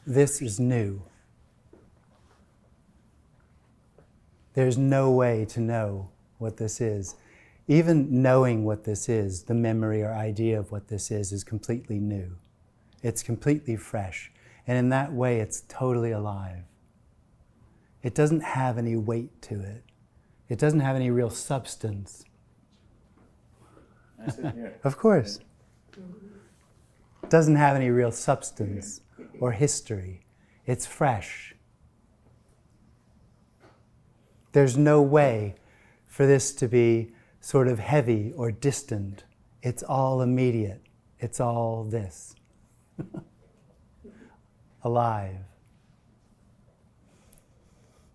this is new. There's no way to know what this is. Even knowing what this is, the memory or idea of what this is completely new. It's completely fresh. And in that way, it's totally alive. It doesn't have any weight to it. It doesn't have any real substance. Of course. It doesn't have any real substance or history. It's fresh. There's no way for this to be sort of heavy or distant. It's all immediate. It's all this. Alive.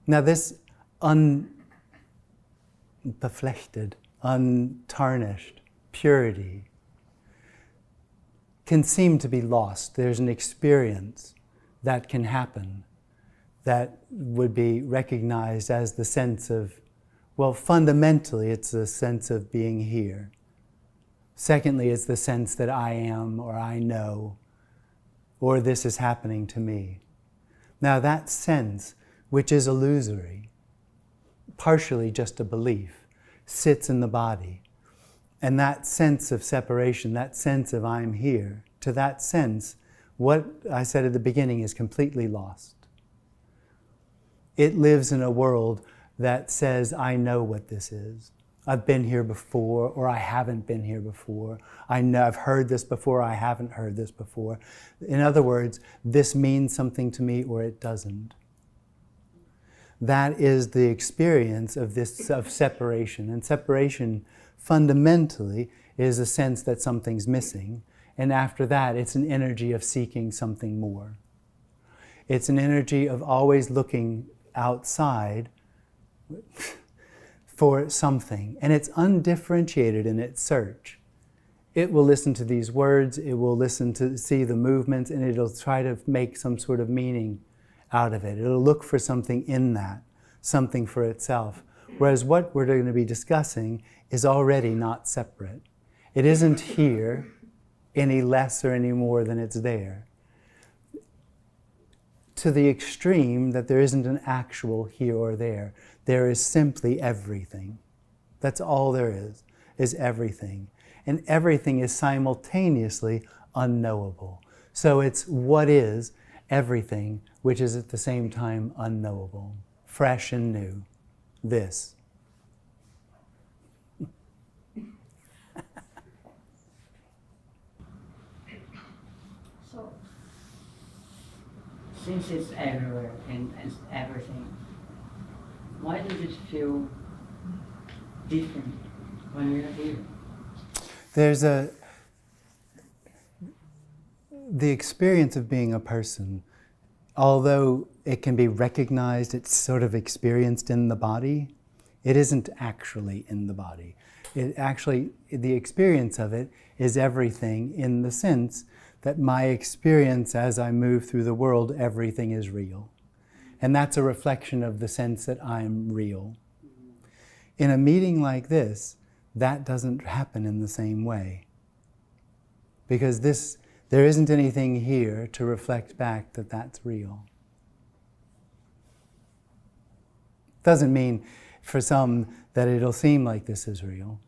Now this unbeflechted, untarnished purity can seem to be lost. There's an experience that can happen that would be recognized as the sense of, well, fundamentally it's a sense of being here. Secondly, it's the sense that I am, or I know, or this is happening to me. Now that sense, which is illusory, partially just a belief, sits in the body. And that sense of separation, that sense of I'm here, to that sense, what I said at the beginning is completely lost. It lives in a world that says, I know what this is. I've been here before, or I haven't been here before. I know I've heard this before, I haven't heard this before. In other words, this means something to me or it doesn't. That is the experience of this of separation. And separation fundamentally is a sense that something's missing. And after that, it's an energy of seeking something more. It's an energy of always looking outside for something. And it's undifferentiated in its search. It will listen to these words, it will listen to see the movements, and it'll try to make some sort of meaning out of it. It'll look for something in that, something for itself. Whereas what we're going to be discussing is already not separate. It isn't here any less or any more than it's there. To the extreme that there isn't an actual here or there. There is simply everything. That's all there is everything. And everything is simultaneously unknowable. So it's what is everything, which is at the same time unknowable, fresh and new. This. So, since it's everywhere and it's everything, why does it feel different when we're here? There's the experience of being a person, although it can be recognized, it's sort of experienced in the body, it isn't actually in the body. The experience of it is everything in the sense that my experience as I move through the world, everything is real. And that's a reflection of the sense that I'm real. In a meeting like this, that doesn't happen in the same way. Because there isn't anything here to reflect back that that's real. Doesn't mean for some that it'll seem like this is real.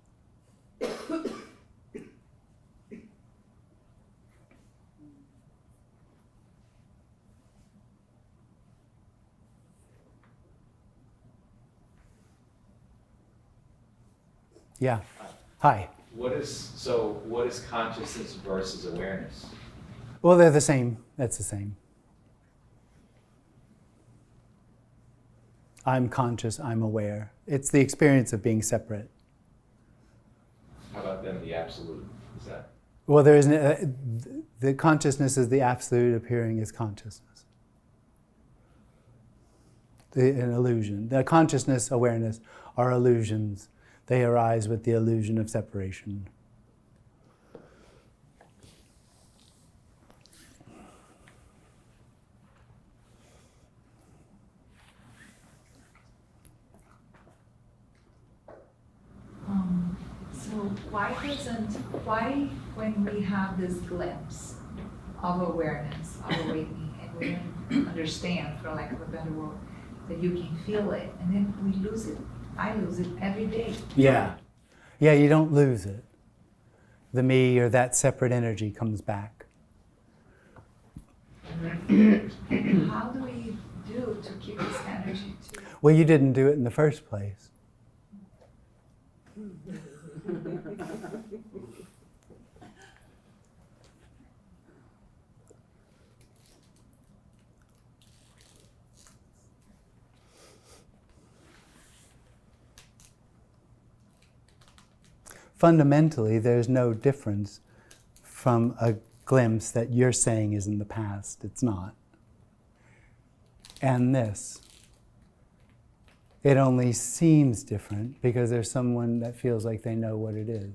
Yeah. Hi. What is consciousness versus awareness? Well, they're the same. That's the same. I'm conscious, I'm aware. It's the experience of being separate. How about then the absolute? Is that? Well, there isn't. The consciousness is the absolute appearing as consciousness. An illusion. The consciousness, awareness are illusions. They arise with the illusion of separation. So why when we have this glimpse of awareness, of awakening, we understand, for lack of a better word, that you can feel it, and then we lose it. I lose it every day. Yeah. Yeah, you don't lose it. The me or that separate energy comes back. How do we do to keep this energy to... Well, you didn't do it in the first place. Fundamentally, there's no difference from a glimpse that you're saying is in the past. It's not. And this. It only seems different because there's someone that feels like they know what it is.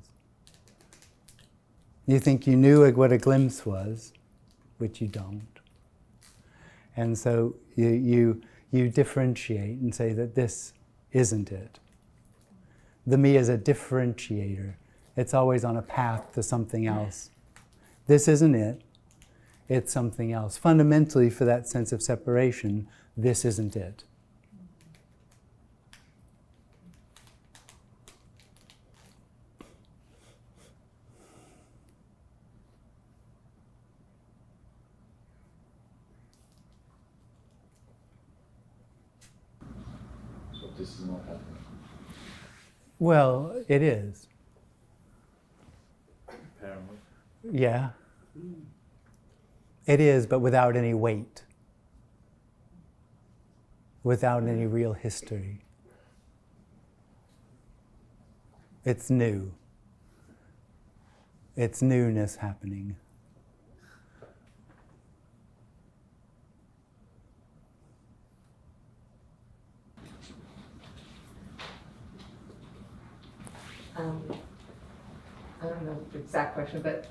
You think you knew what a glimpse was, which you don't. And so you differentiate and say that this isn't it. The me is a differentiator. It's always on a path to something else. This isn't it. It's something else. Fundamentally, for that sense of separation, this isn't it. So this is not happening. Well, it is. Apparently. Yeah. It is, but without any weight. Without any real history. It's new. It's newness happening. I don't know the exact question, but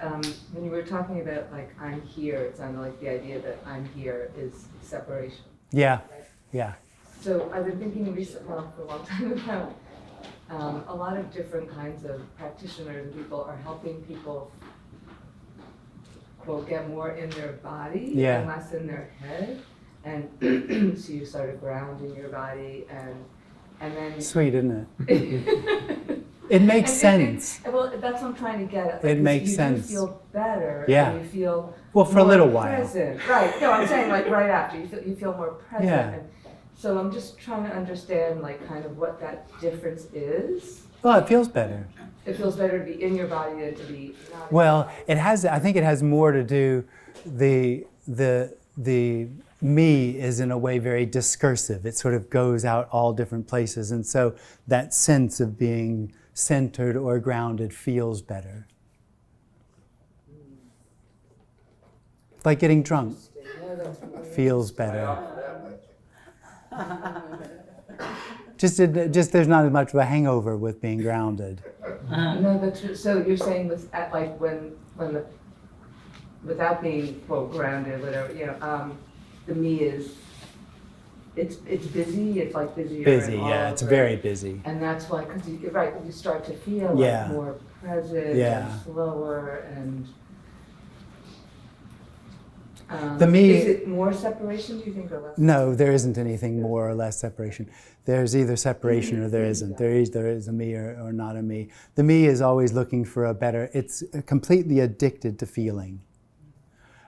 when you were talking about like I'm here, it sounded like the idea that I'm here is separation. Yeah, Right? yeah. So I've been thinking recently, well, for a long time about a lot of different kinds of practitioners and people are helping people, quote, get more in their body Yeah. and less in their head. And so you sort of ground in your body and then Sweet, isn't it? It makes sense. Well, that's what I'm trying to get at. It makes you sense. You feel better. Yeah. And you feel Well, for a more little while. present. Right. No, I'm saying like right after you feel more present. Yeah. And so I'm just trying to understand like kind of what that difference is. Well, it feels better. It feels better to be in your body than to be not. Well, it has. I think it has more to do. The me is in a way very discursive. It sort of goes out all different places, and so that sense of being centered or grounded feels better. Like getting drunk feels better. Just there's not as much of a hangover with being grounded. No, that's true. So you're saying this at like when the without being quote grounded, whatever, the me is it's busy. It's like busier. Busy, and yeah, all it's over. very busy. And that's why, because you start to feel Yeah. like more present Yeah. and slower and. The me- Is it more separation? Do you think, or less? No, there isn't anything more or less separation. There's either separation or there isn't. There is a me or not a me. The me is always looking for a better. It's completely addicted to feeling,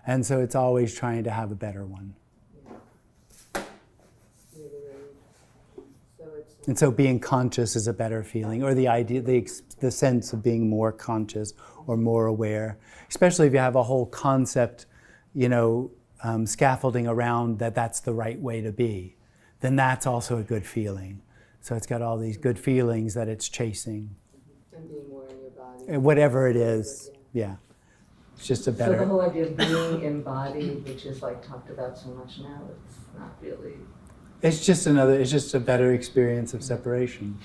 and so it's always trying to have a better one. And so being conscious is a better feeling, or the idea, the sense of being more conscious or more aware, especially if you have a whole concept, scaffolding around that's the right way to be, then that's also a good feeling. So it's got all these good feelings that it's chasing. And being more in your body. Whatever it is, yeah. It's just a So the better, whole idea of being embodied, which is like talked about so much now, it's not really. it's just a better experience of separation.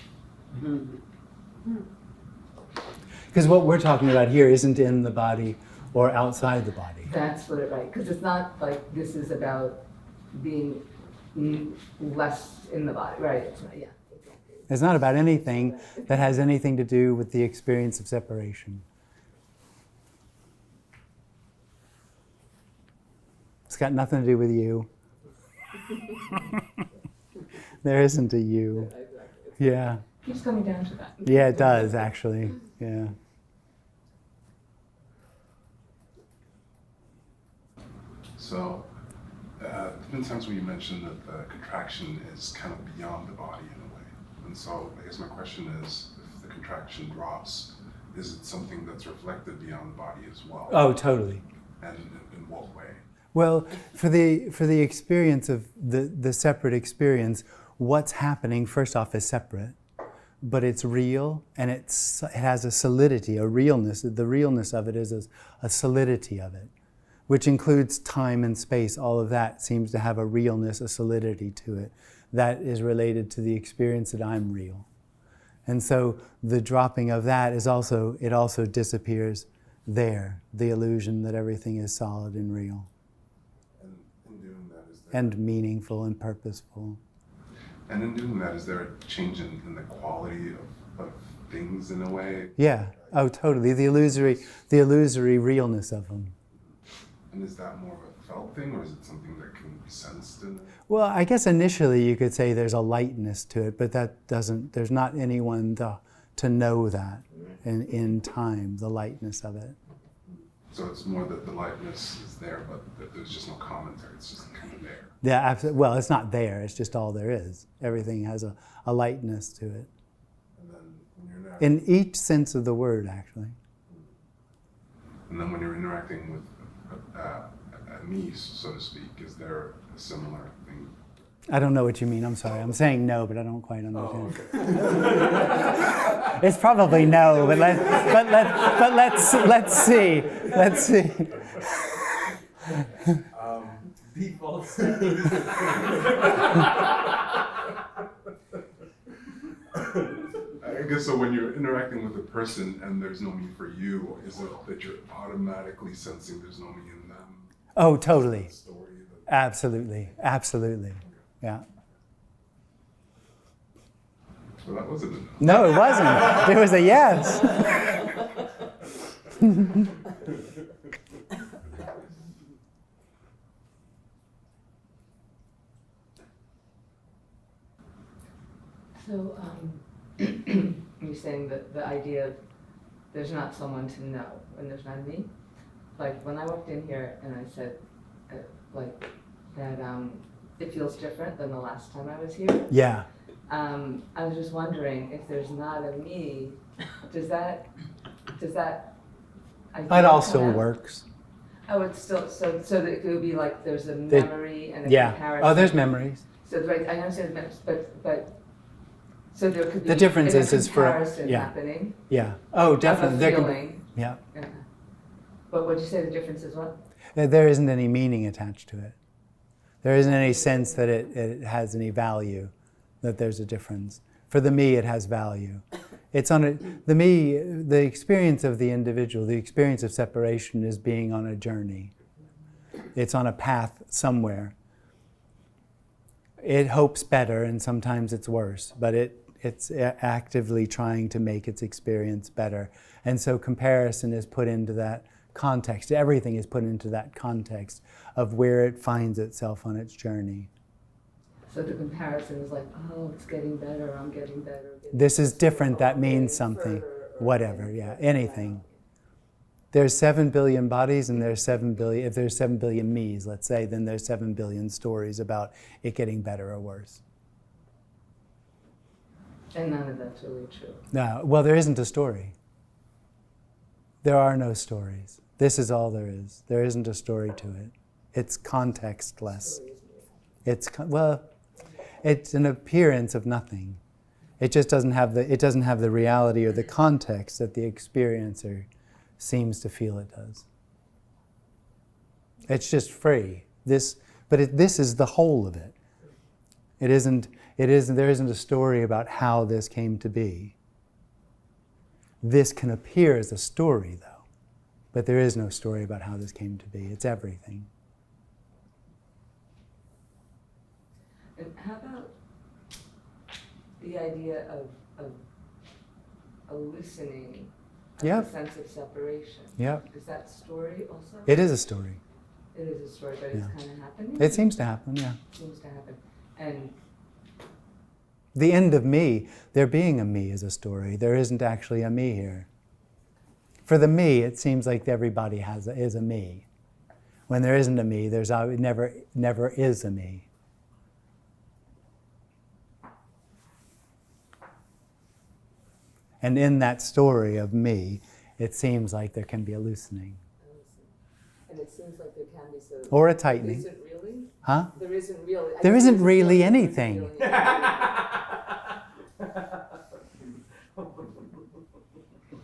Because what we're talking about here isn't in the body or outside the body. That's what it, right? Because it's not like this is about being less in the body, right? It's not, yeah. Exactly. It's not about anything that has anything to do with the experience of separation. It's got nothing to do with you. There isn't a you. Yeah. Keeps coming down to that. Yeah, it does, actually. Yeah. So, there's been times where you mentioned that the contraction is kind of beyond the body in a way. And so, I guess my question is, if the contraction drops, is it something that's reflected beyond the body as well? Oh, totally. And in what way? Well, for the experience of the separate experience, what's happening, first off, is separate, but it's real, and it has a solidity, a realness. The realness of it is a solidity of it, which includes time and space. All of that seems to have a realness, a solidity to it that is related to the experience that I'm real. And so the dropping of that is also, it also disappears there, the illusion that everything is solid and real. And in doing that, is there... And meaningful and purposeful. And in doing that, is there a change in the quality of things in a way? Yeah, oh totally, the illusory realness of them. And is that more of a felt thing, or is it something that can be sensed in it? Well, I guess initially you could say there's a lightness to it, but that doesn't, there's not anyone to know that in time, the lightness of it. So it's more that the lightness is there, but that there's just no commentary, it's just kind of there. Yeah, absolutely. Well, it's not there, it's just all there is. Everything has a lightness to it. And then when you're In each sense of the word, actually. And then when you're interacting with a me, so to speak, is there a similar thing? I don't know what you mean, I'm sorry. I'm saying no, but I don't quite understand. Oh, okay. It's probably no, but let's see. Let's see. Default I guess so when you're interacting with a person and there's no me for you, is it that you're automatically sensing there's no me in them? Oh, totally. The story that... Absolutely. Absolutely. Yeah. Well, that wasn't enough. No, it wasn't. It was a yes. So, you're saying that the idea of there's not someone to know and there's not me? Like when I walked in here and I said, like, that it feels different than the last time I was here. Yeah. I was just wondering if there's not a me, does that idea It all come still out? works. Oh, it's still, so that it would be like there's a memory and a Yeah. comparison. Oh, there's memories. So, right, I understand, but, so there could be The difference is for comparison yeah. happening. Yeah. Oh, definitely. Of a There can- feeling. yeah. Yeah. But what'd you say the difference is what? There isn't any meaning attached to it. There isn't any sense that it has any value, that there's a difference. For the me, it has value. It's on the me, the experience of the individual, the experience of separation is being on a journey. It's on a path somewhere. It hopes better, and sometimes it's worse, but it's actively trying to make its experience better. And so comparison is put into that context. Everything is put into that context of where it finds itself on its journey. So the comparison is like, oh, it's getting better, I'm getting better. This is different, that means something. Whatever, yeah, anything. There's 7 billion bodies and there's 7 billion, if there's 7 billion me's, let's say, then there's 7 billion stories about it getting better or worse. And none of that's really true. No, well, there isn't a story. There are no stories. This is all there is. There isn't a story to it. It's contextless. It's an appearance of nothing. It just doesn't have the reality or the context that the experiencer seems to feel it does. It's just free. This is the whole of it. There isn't a story about how this came to be. This can appear as a story, though, but there is no story about how this came to be. It's everything. And how about the idea of a loosening of Yeah. the sense of separation? Yeah, Is that story also? it is a story. It is a story, but it's kind of happening. It seems to happen, yeah. Seems to happen. And The end of me, there being a me is a story. There isn't actually a me here. For the me, it seems like everybody is a me. When there isn't a me, there's never is a me. And in that story of me, it seems like there can be a loosening. and it seems like there can be so. Or a tightening. Is it really? Huh? There isn't really. There isn't really anything.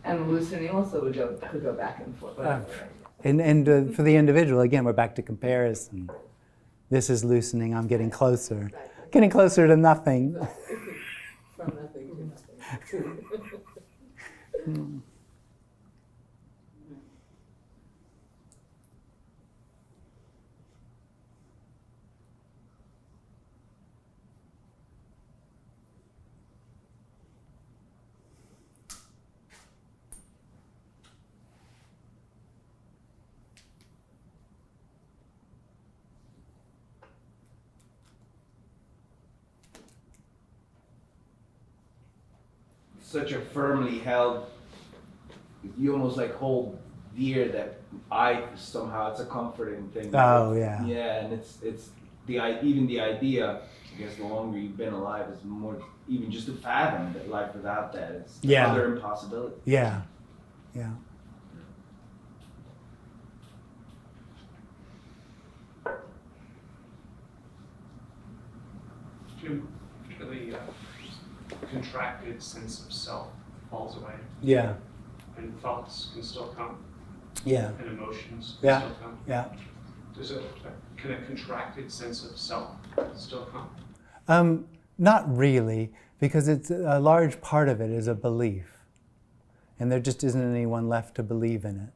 And loosening also could go back and forth. And for the individual, again, we're back to comparison. This is loosening, I'm getting closer. Getting closer to nothing. From nothing to nothing. Such a firmly held, you almost like hold dear that somehow it's a comforting thing. Oh, yeah. Yeah, and it's even the idea, I guess the longer you've been alive is more, even just to fathom that life without that is another impossibility. Yeah, yeah. Jim, the contracted sense of self falls away, Yeah, and thoughts can still come, yeah, and emotions can Yeah. still come. yeah. Can a contracted sense of self still come? Not really, because it's a large part of it is a belief. And there just isn't anyone left to believe in it.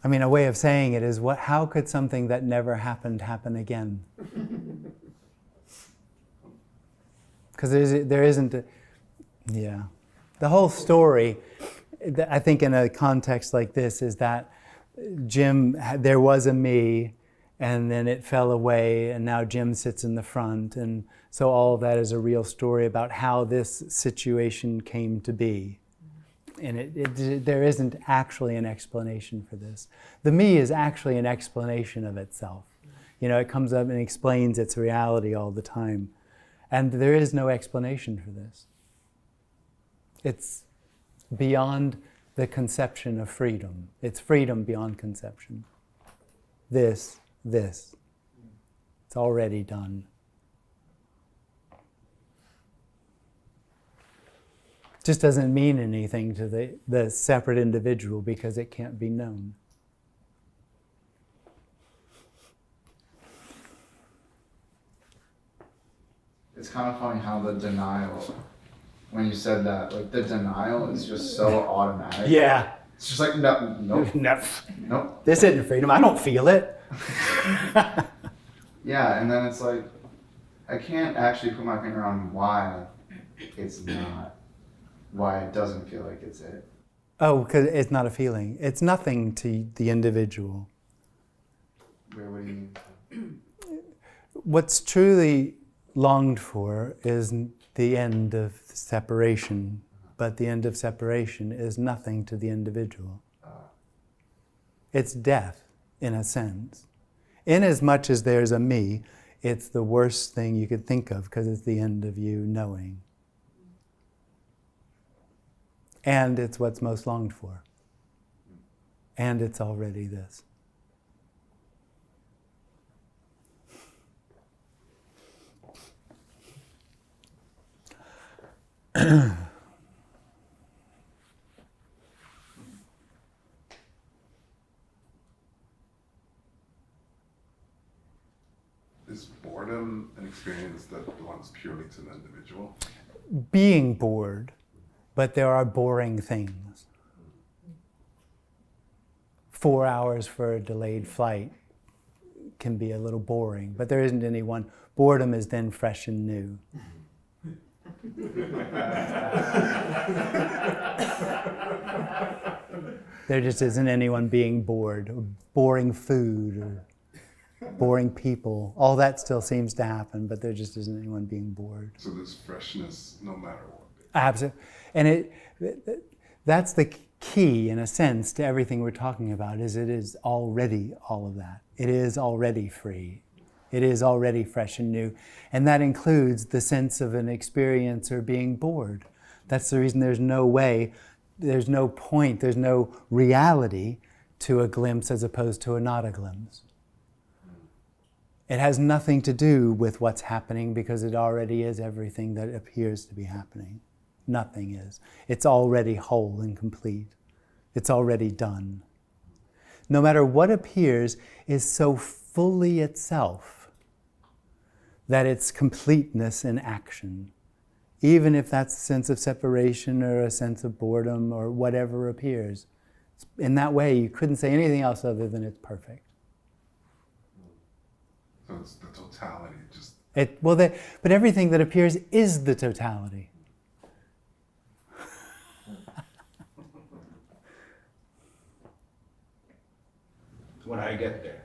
I mean, a way of saying it is, how could something that never happened happen again? Because there isn't yeah. The whole story, I think in a context like this, is that Jim, there was a me, and then it fell away, and now Jim sits in the front. And so all of that is a real story about how this situation came to be. And there isn't actually an explanation for this. The me is actually an explanation of itself. You know, it comes up and explains its reality all the time. And there is no explanation for this. It's beyond the conception of freedom. It's freedom beyond conception. This. It's already done. Just doesn't mean anything to the separate individual because it can't be known. It's kind of funny how the denial, when you said that, like the denial is just so automatic. Yeah. It's just like, no, nope, nope. This isn't freedom. I don't feel it. Yeah, and then it's like, I can't actually put my finger on why it's not, why it doesn't feel like it's it. Oh, because it's not a feeling. It's nothing to the individual. What do you mean? What's truly longed for is the end of separation, but the end of separation is nothing to the individual. It's death, in a sense. Inasmuch as there's a me, it's the worst thing you could think of because it's the end of you knowing. And it's what's most longed for. And it's already this. Is boredom an experience that belongs purely to the individual? Being bored, but there are boring things. 4 hours for a delayed flight can be a little boring, but there isn't any one. Boredom is then fresh and new. There just isn't anyone being bored, or boring food, or boring people. All that still seems to happen, but there just isn't anyone being bored. So there's freshness no matter what. Absolutely. And that's the key, in a sense, to everything we're talking about, is it is already all of that. It is already free. It is already fresh and new. And that includes the sense of an experiencer being bored. That's the reason there's no way, there's no point, there's no reality to a glimpse as opposed to a not a glimpse. It has nothing to do with what's happening because it already is everything that appears to be happening. Nothing is. It's already whole and complete. It's already done. No matter what appears is so fully itself that it's completeness in action. Even if that's a sense of separation or a sense of boredom or whatever appears. In that way, you couldn't say anything else other than it's perfect. So it's the totality, just But everything that appears is the totality. When I get there.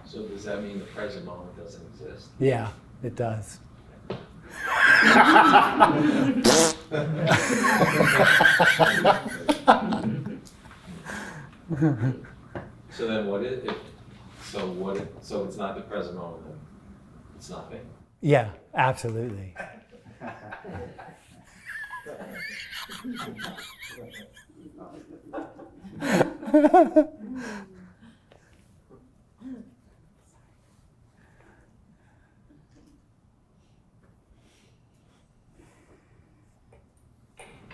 So does that mean the present moment doesn't exist? Yeah, it does. So then what is it? So it's not the present moment, then it's nothing. Yeah, absolutely.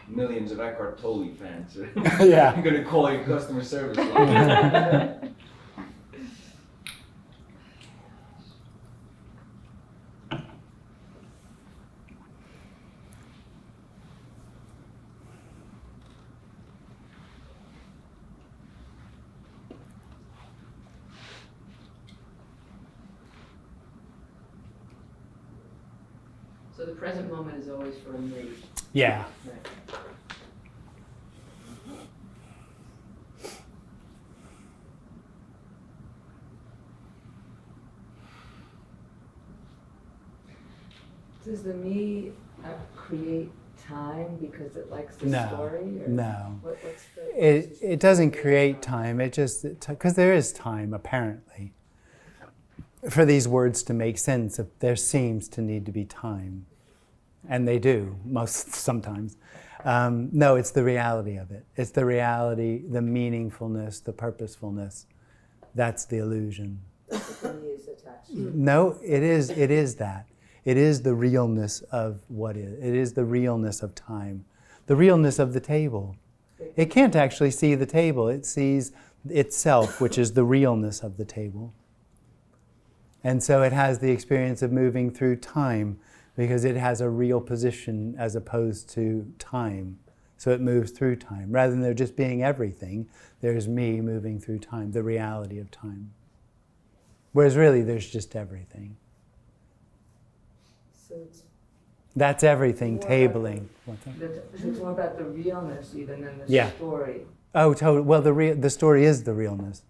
Millions of Eckhart Tolle fans. Yeah. I'm gonna call your customer service. So the present moment is always for me. Yeah. Right. Does the me create time because it likes the No, story? Or no. What's the, It doesn't create time. It just, because there is time, apparently. For these words to make sense, there seems to need to be time. And they do, sometimes. No, it's the reality of it. It's the reality, the meaningfulness, the purposefulness. That's the illusion. the me is attached to? No, it is that. It is the realness of what is. It is the realness of time. The realness of the table. It can't actually see the table. It sees itself, which is the realness of the table. And so it has the experience of moving through time because it has a real position as opposed to time. So it moves through time. Rather than there just being everything, there's me moving through time, the reality of time. Whereas really there's just everything. So it's, That's everything, tabling. it's more about the realness even than the Yeah. story. Oh, totally. Well, the story is the realness.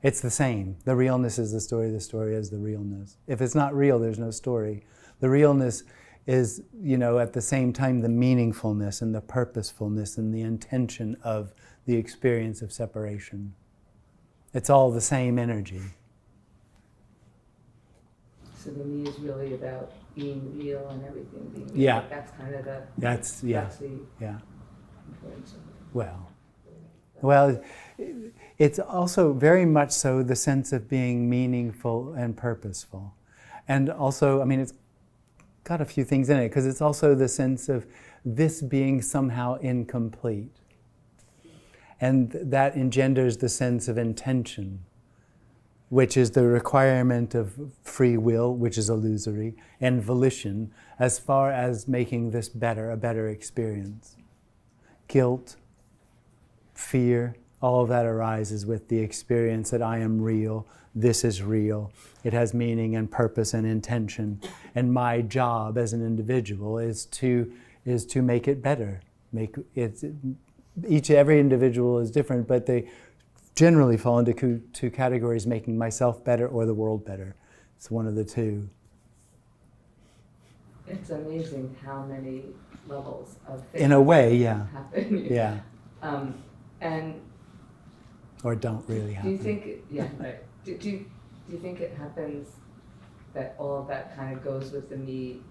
It's the same. The realness is the story is the realness. If it's not real, there's no story. The realness is, at the same time, the meaningfulness and the purposefulness and the intention of the experience of separation. It's all the same energy. So the me is really about being real and everything being real. Yeah. That's kind of the, That's the yeah. importance of it. Well, it's also very much so the sense of being meaningful and purposeful. And also, it's got a few things in it, because it's also the sense of this being somehow incomplete. And that engenders the sense of intention, which is the requirement of free will, which is illusory, and volition, as far as making this better, a better experience. Guilt, fear, all of that arises with the experience that I am real, this is real, it has meaning and purpose and intention, and my job as an individual is to make it better. Every individual is different, but they generally fall into two categories: making myself better or the world better. It's one of the two. It's amazing how many levels of things In a way, yeah. happen. Yeah. And Or don't really happen. do you think, yeah, right. Do you think it happens that all of that kind of goes with the me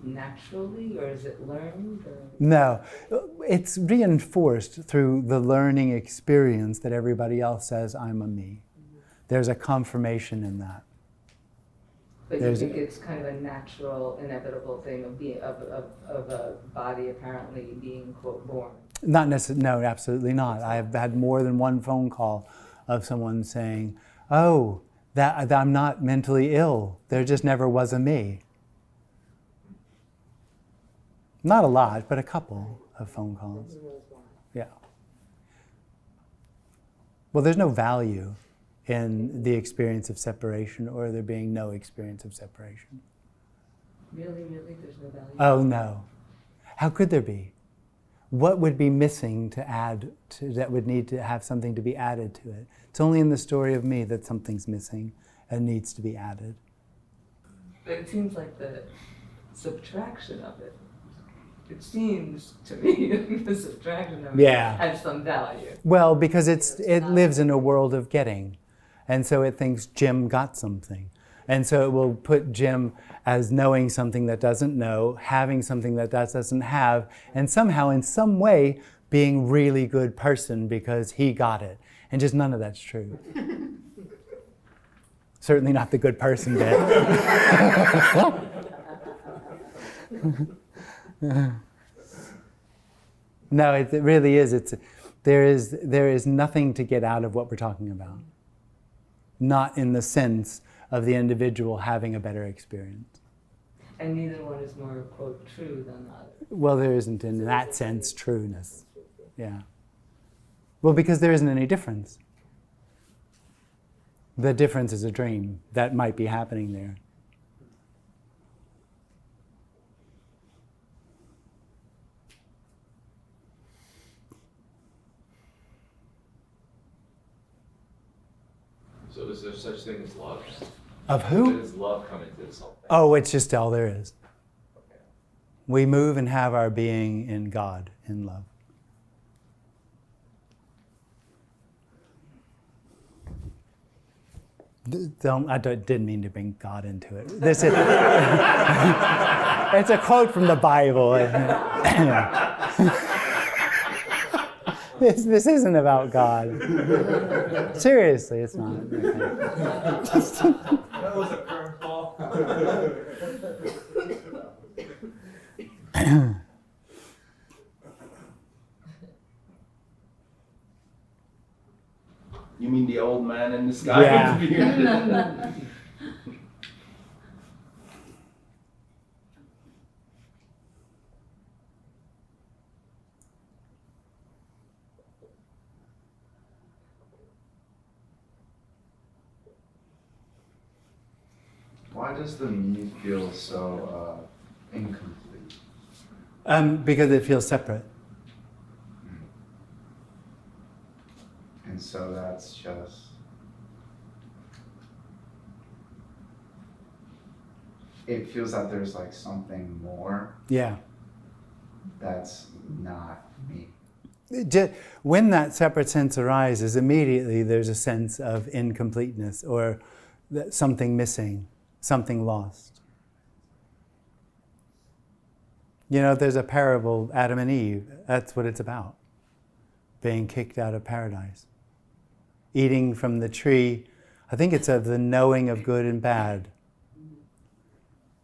naturally, or is it learned? Or? No, it's reinforced through the learning experience that everybody else says I'm a me. There's a confirmation in that. But you think it's kind of a natural, inevitable thing of being of a body apparently being, quote, born? Not necessarily. No, absolutely not. I have had more than one phone call of someone saying, "Oh, that I'm not mentally ill. There just never was a me." Not a lot, but a couple of phone calls. Yeah. Well, there's no value in the experience of separation or there being no experience of separation. Really, there's no value? Oh, no. How could there be? What would be missing to add to that would need to have something to be added to it? It's only in the story of me that something's missing and needs to be added. But it seems like the subtraction of it. It seems to me the subtraction of it has some value. Well, because it lives in a world of getting. And so it thinks Jim got something. And so it will put Jim as knowing something that doesn't know, having something that doesn't have, and somehow in some way being really good person because he got it. And just none of that's true. Certainly not the good person bit. No, it really is. There is nothing to get out of what we're talking about. Not in the sense of the individual having a better experience. And neither one is more, quote, true than the other. Well, there isn't in that sense trueness. Yeah. Well, because there isn't any difference. The difference is a dream that might be happening there. So is there such thing as love? Of who? Does love come into this whole thing? Oh, it's just all there is. Okay. We move and have our being in God, in love. Didn't mean to bring God into it. This is, it's a quote from the Bible. This isn't about God. Seriously, it's not. Okay. That was a curveball. You mean the old man in the sky? Yeah. Why does the me feel so incomplete? Because it feels separate. And so that's just... It feels that there's like something more Yeah. that's not me. When that separate sense arises, immediately there's a sense of incompleteness or something missing, something lost. You know, there's a parable, Adam and Eve, that's what it's about. Being kicked out of paradise. Eating from the tree, I think it's of the knowing of good and bad.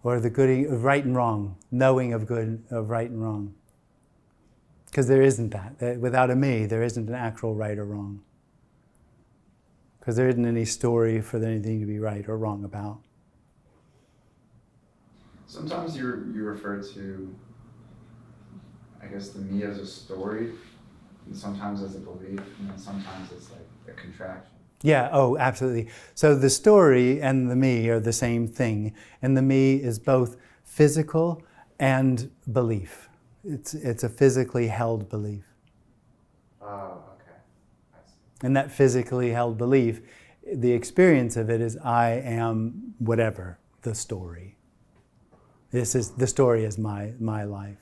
Or the good of right and wrong, knowing of good, of right and wrong. Because there isn't that. Without a me, there isn't an actual right or wrong. Because there isn't any story for anything to be right or wrong about. Sometimes you refer to, I guess, the me as a story. And sometimes it's a belief, and then sometimes it's like a contraction. Yeah, oh, absolutely. So the story and the me are the same thing, and the me is both physical and belief. It's a physically held belief. Oh, okay. I see. And that physically held belief, the experience of it is I am whatever the story. The story is my life.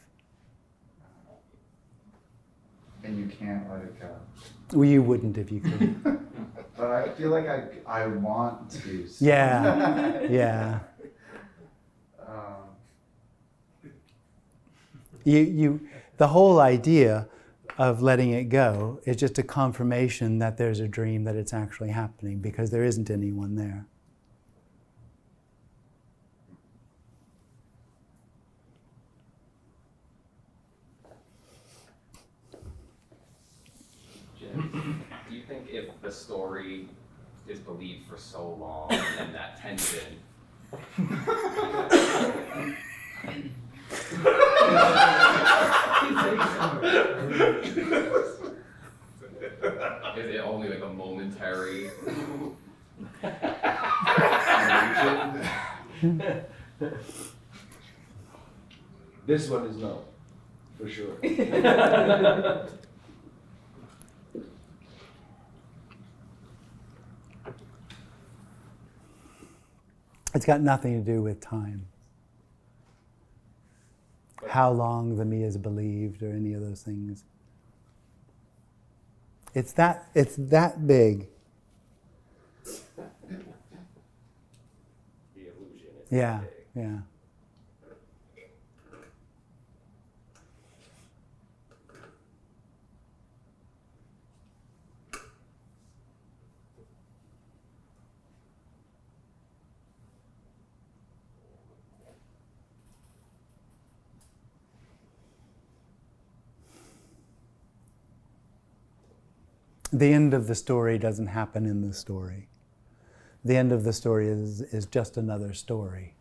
And you can't let it go. Well, you wouldn't if you could. But I feel like I want to. So. Yeah, yeah. The whole idea of letting it go is just a confirmation that there's a dream, that it's actually happening, because there isn't anyone there. Jim, do you think if the story is believed for so long and that tension is it only like a momentary illusion? This one is no, for sure. It's got nothing to do with time. How long the me is believed or any of those things. It's that big. The illusion is Yeah, big. yeah. The end of the story doesn't happen in the story. The end of the story is just another story.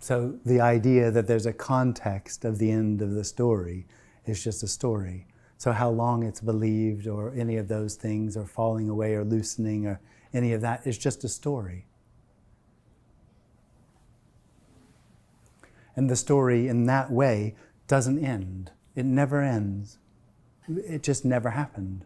So the idea that there's a context of the end of the story is just a story. So how long it's believed or any of those things or falling away or loosening or any of that is just a story. And the story in that way doesn't end. It never ends. It just never happened.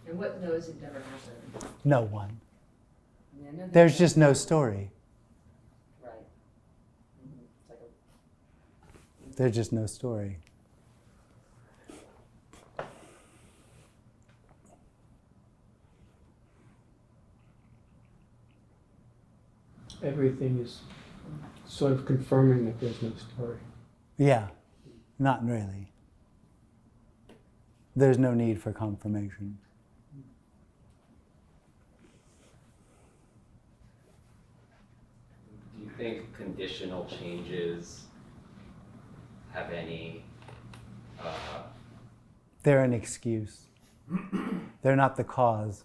And what knows it never happened? No one. I know that- There's just no story. Right. It's like a There's just no story. Everything is sort of confirming that there's no story. Yeah, not really. There's no need for confirmation. Do you think conditional changes have any They're an excuse. They're not the cause.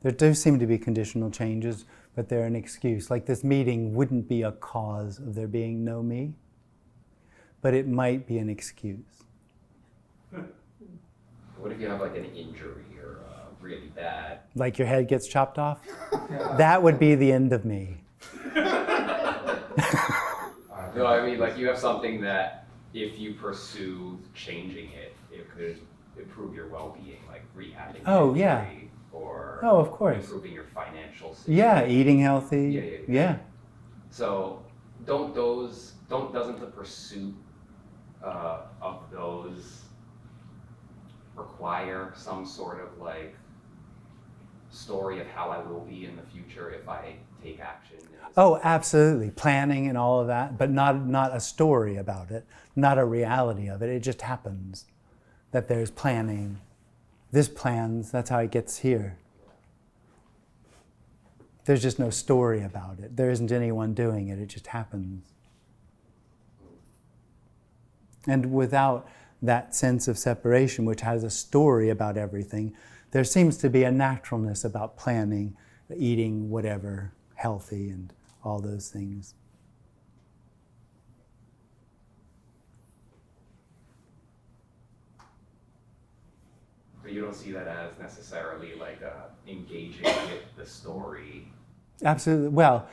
There do seem to be conditional changes, but they're an excuse. Like this meeting wouldn't be a cause of there being no me, but it might be an excuse. what if you have like an injury or really bad? Like your head gets chopped off? That would be the end of me. No, I mean like you have something that if you pursue changing it, it could improve your well-being, like rehabbing an Oh, yeah. injury or Oh, of course. improving your financial situation. Yeah, eating healthy. Yeah. So doesn't the pursuit of those require some sort of like story of how I will be in the future if I take action? Oh, absolutely. Planning and all of that, but not a story about it, not a reality of it. It just happens that there's planning. This plans, that's how it gets here. There's just no story about it. There isn't anyone doing it. It just happens. And without that sense of separation, which has a story about everything, there seems to be a naturalness about planning, eating whatever, healthy, and all those things. But you don't see that as necessarily like engaging with the story. Absolutely. Well,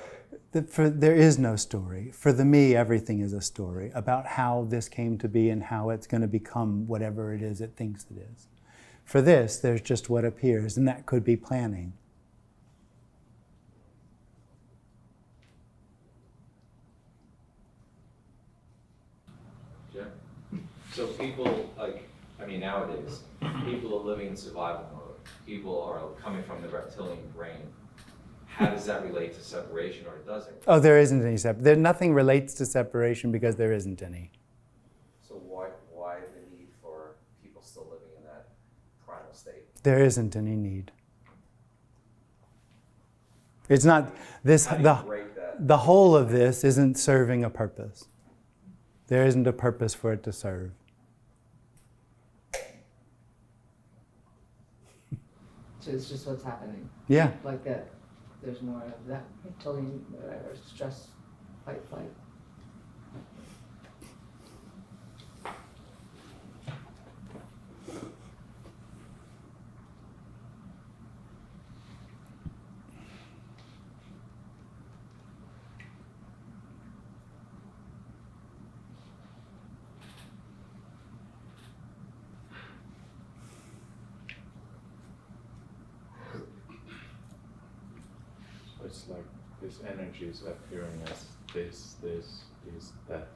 there is no story. For the me, everything is a story about how this came to be and how it's going to become whatever it is it thinks it is. For this, there's just what appears, and that could be planning. Jim? So people, nowadays, people are living in survival mode. People are coming from the reptilian brain. How does that relate to separation, or does it? Oh, there isn't any separation. Nothing relates to separation because there isn't any. So why the need for people still living in that primal state? There isn't any need. It's not this. The whole of this isn't serving a purpose. There isn't a purpose for it to serve. So it's just what's happening. Yeah. Like that. There's more of that reptilian, whatever, stress, fight, flight. It's like this energy is appearing as this, that.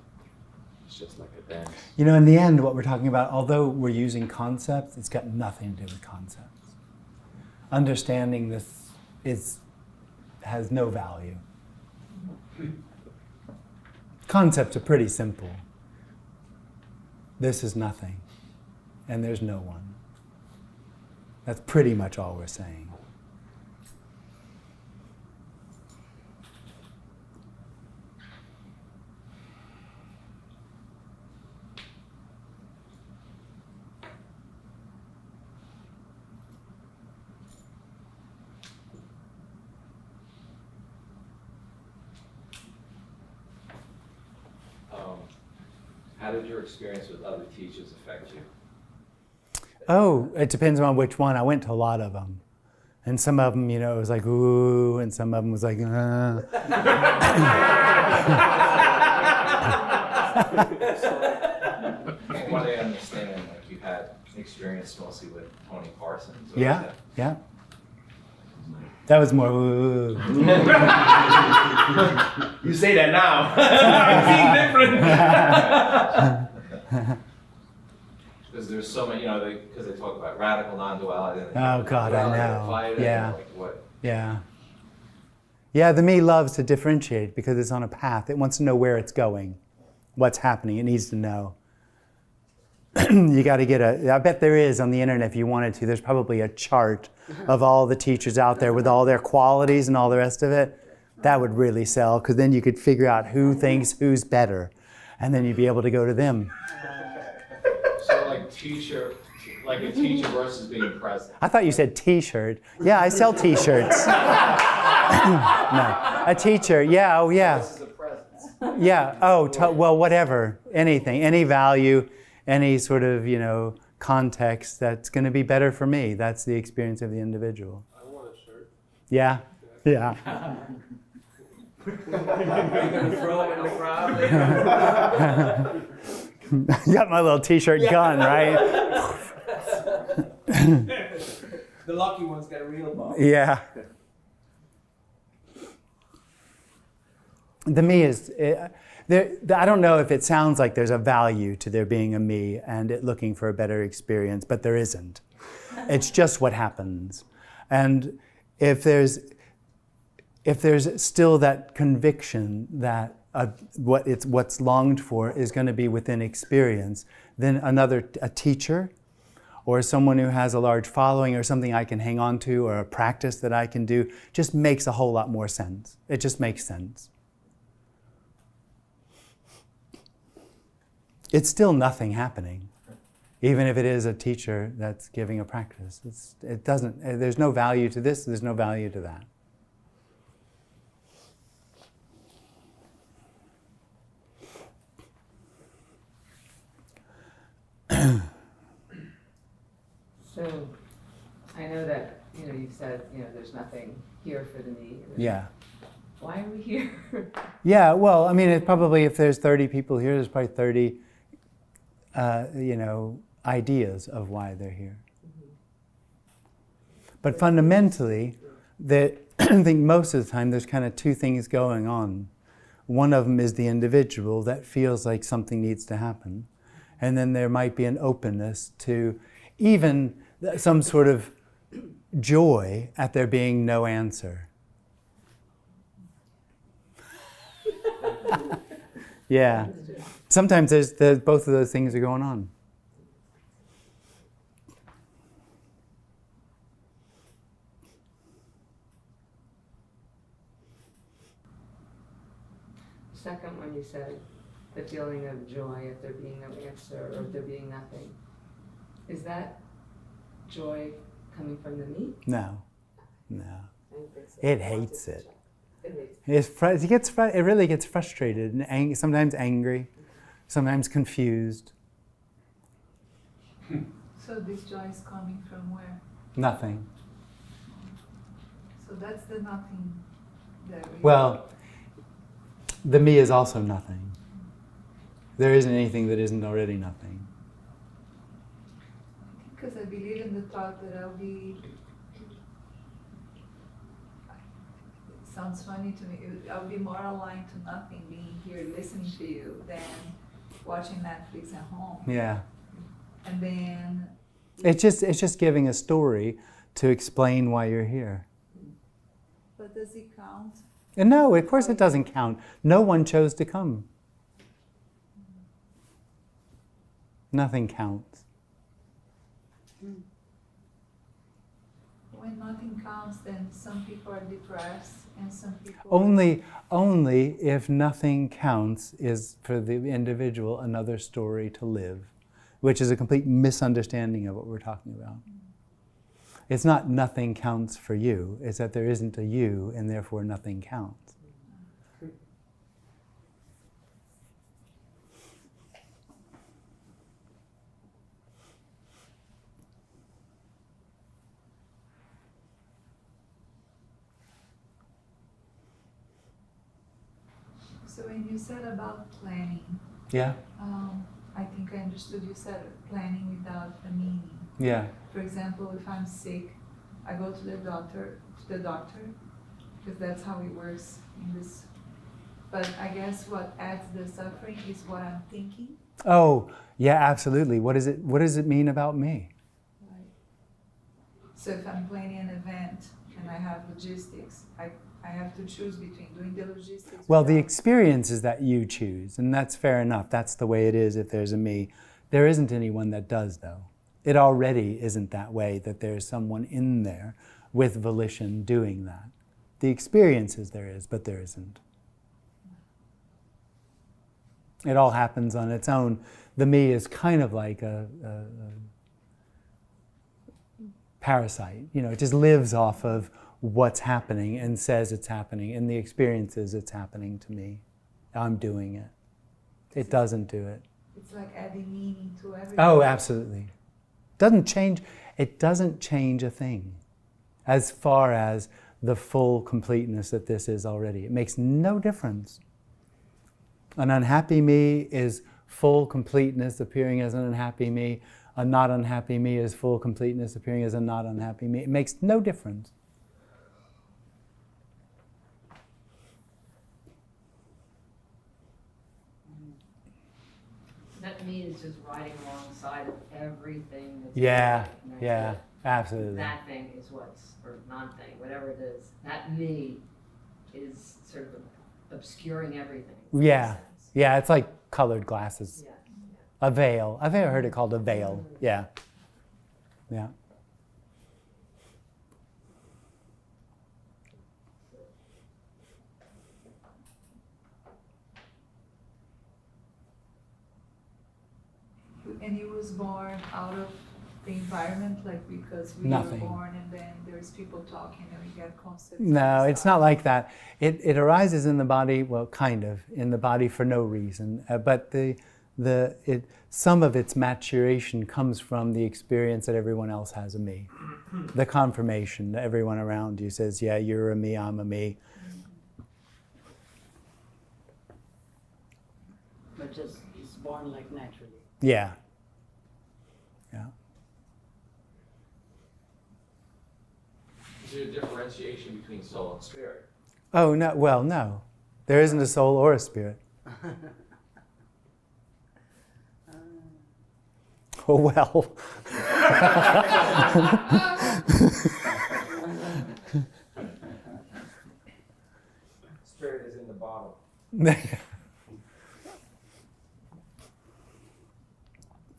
It's just like a dance. You know, in the end, what we're talking about, although we're using concepts, it's got nothing to do with concepts. Understanding this has no value. Concepts are pretty simple. This is nothing, and there's no one. That's pretty much all we're saying. How did your experience with other teachers affect you? Oh, it depends on which one. I went to a lot of them. And some of them, you know, it was like, ooh, and some of them was like, From what I understand, like you had experience mostly with Tony Parsons. yeah, yeah. That was more, ooh. You say that now. It's different. Because there's so many, because they talk about radical non-duality. Oh God, I know. Advaita, Yeah. Like what? Yeah. Yeah, the me loves to differentiate because it's on a path. It wants to know where it's going, what's happening. It needs to know. You got to get I bet there is on the internet if you wanted to. There's probably a chart of all the teachers out there with all their qualities and all the rest of it. That would really sell because then you could figure out who thinks who's better. And then you'd be able to go to them. So like a teacher versus being present. I thought you said t-shirt. Yeah, I sell t-shirts. No, a teacher, yeah, oh yeah. This is a presence. Yeah, well, whatever, anything, any value, any sort of, context that's going to be better for me. That's the experience of the individual. I want a shirt. Yeah, yeah. Are you gonna throw it in the crowd later? You got my little t-shirt gun, right? The lucky one's got a real ball. Yeah. The me is, I don't know if it sounds like there's a value to there being a me and it looking for a better experience, but there isn't. It's just what happens. And if there's still that conviction that what's longed for is going to be within experience, then a teacher or someone who has a large following or something I can hang on to or a practice that I can do just makes a whole lot more sense. It just makes sense. it's still nothing happening. Even if it is a teacher that's giving a practice. It doesn't, there's no value to this, there's no value to that. So, I know that, you've said, there's nothing here for the me. Yeah. Why are we here? Yeah, well, I mean, it probably, if there's 30 people here, there's probably 30, ideas of why they're here. But fundamentally, I think most of the time there's kind of two things going on. One of them is the individual that feels like something needs to happen. And then there might be an openness to even some sort of joy at there being no answer. Yeah. Sometimes there's both of those things are going on. The second one you said, the feeling of joy at there being no answer or there being nothing. Is that joy coming from the me? No. It hates it. It really gets frustrated and sometimes angry, sometimes confused. So this joy is coming from where? Nothing. So that's the nothing that we... Well, the me is also nothing. There isn't anything that isn't already nothing. Because I believe in the thought that I'll be... It sounds funny to me. I'll be more aligned to nothing being here listening to you than watching Netflix at home. Yeah. And then... It's just giving a story to explain why you're here. But does it count? And no, of course it doesn't count. No one chose to come. Nothing counts. When nothing counts, then some people are depressed and some people... Only if nothing counts is for the individual another story to live, which is a complete misunderstanding of what we're talking about. It's not nothing counts for you, it's that there isn't a you and therefore nothing counts. So when you said about planning, Yeah? I think I understood you said planning without a meaning. Yeah. For example, if I'm sick, I go to the doctor, because that's how it works in this. But I guess what adds the suffering is what I'm thinking. Oh, yeah, absolutely. What does it mean about me? Right. So if I'm planning an event and I have logistics, I have to choose between doing the logistics. Well, the experience is that you choose, and that's fair enough. That's the way it is if there's a me. There isn't anyone that does, though. It already isn't that way, that there's someone in there with volition doing that. The experience is there is, but there isn't. It all happens on its own. The me is kind of like a parasite. It just lives off of what's happening and says it's happening, and the experience is it's happening to me. I'm doing it. It doesn't do it. It's like adding meaning to everything. Oh, absolutely. It doesn't change a thing as far as the full completeness that this is already. It makes no difference. An unhappy me is full completeness appearing as an unhappy me. A not unhappy me is full completeness appearing as a not unhappy me. It makes no difference. That me is just riding alongside of everything that's Yeah, right? yeah, absolutely. That thing is what's, or non-thing, whatever it is. That me is sort of obscuring everything. Yeah, yeah, it's like colored glasses. Yeah. A veil. I've ever heard it called a veil. Yeah. Yeah. was born out of the environment, like because we Nothing. were born and then there's people talking and we get concepts? No, it's not like that. It arises in the body, well, kind of, in the body for no reason. But some of its maturation comes from the experience that everyone else has of me. The confirmation that everyone around you says, yeah, you're a me, I'm a me. But just it's born like naturally. Yeah. Yeah. Is there a differentiation between soul and spirit? Oh, no, well, no. There isn't a soul or a spirit. Oh, well. Spirit is in the bottle.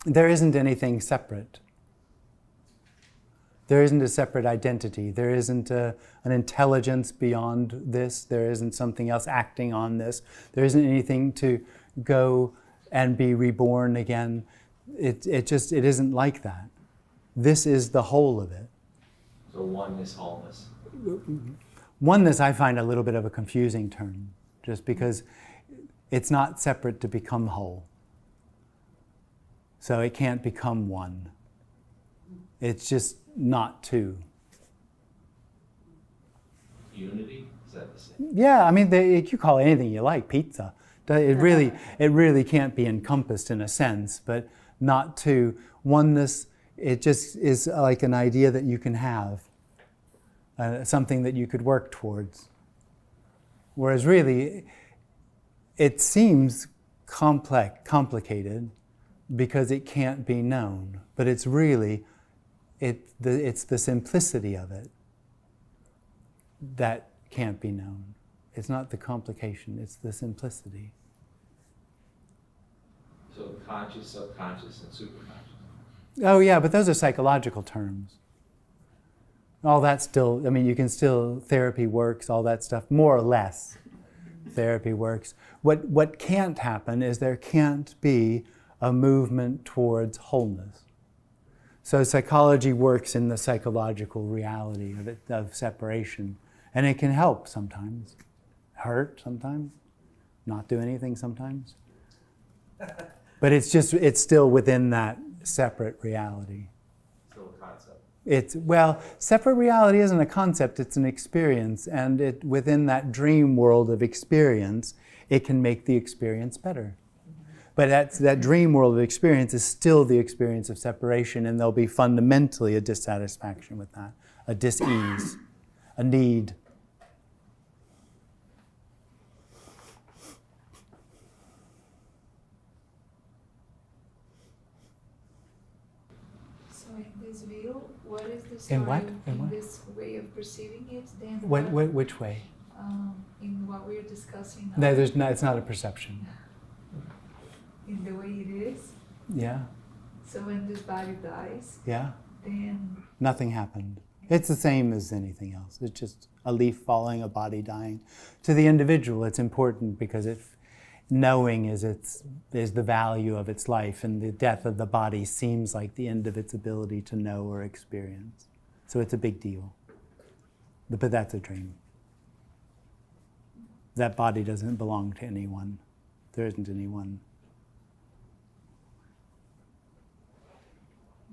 There isn't anything separate. There isn't a separate identity. There isn't an intelligence beyond this. There isn't something else acting on this. There isn't anything to go and be reborn again. It isn't like that. This is the whole of it. So oneness, wholeness. Oneness I find a little bit of a confusing term, just because it's not separate to become whole. So it can't become one. It's just not two. Unity? Is that the same? Yeah, I mean, you call it anything you like, pizza. It really can't be encompassed in a sense, but not two. Oneness, it just is like an idea that you can have, something that you could work towards. Whereas really, it seems complicated because it can't be known, but it's really, it's the simplicity of it that can't be known. It's not the complication, it's the simplicity. So conscious, subconscious, and superconscious. Oh yeah, but those are psychological terms. All that still, I mean, you can still, therapy works, all that stuff, more or less therapy works. What can't happen is there can't be a movement towards wholeness. So psychology works in the psychological reality of separation. And it can help sometimes, hurt sometimes, not do anything sometimes. But it's still within that separate reality. Still a concept. Separate reality isn't a concept, it's an experience. And within that dream world of experience, it can make the experience better. But that dream world of experience is still the experience of separation, and there'll be fundamentally a dissatisfaction with that, a dis-ease, a need. So in this view, what is the story In what? in this way of perceiving it? Then Which way? in what we're discussing now, No, it's not a perception. in the way it is. Yeah, So when this body dies, yeah. then Nothing happened. It's the same as anything else. It's just a leaf falling, a body dying. To the individual, it's important because knowing is the value of its life, and the death of the body seems like the end of its ability to know or experience. So it's a big deal. But that's a dream. That body doesn't belong to anyone. There isn't anyone.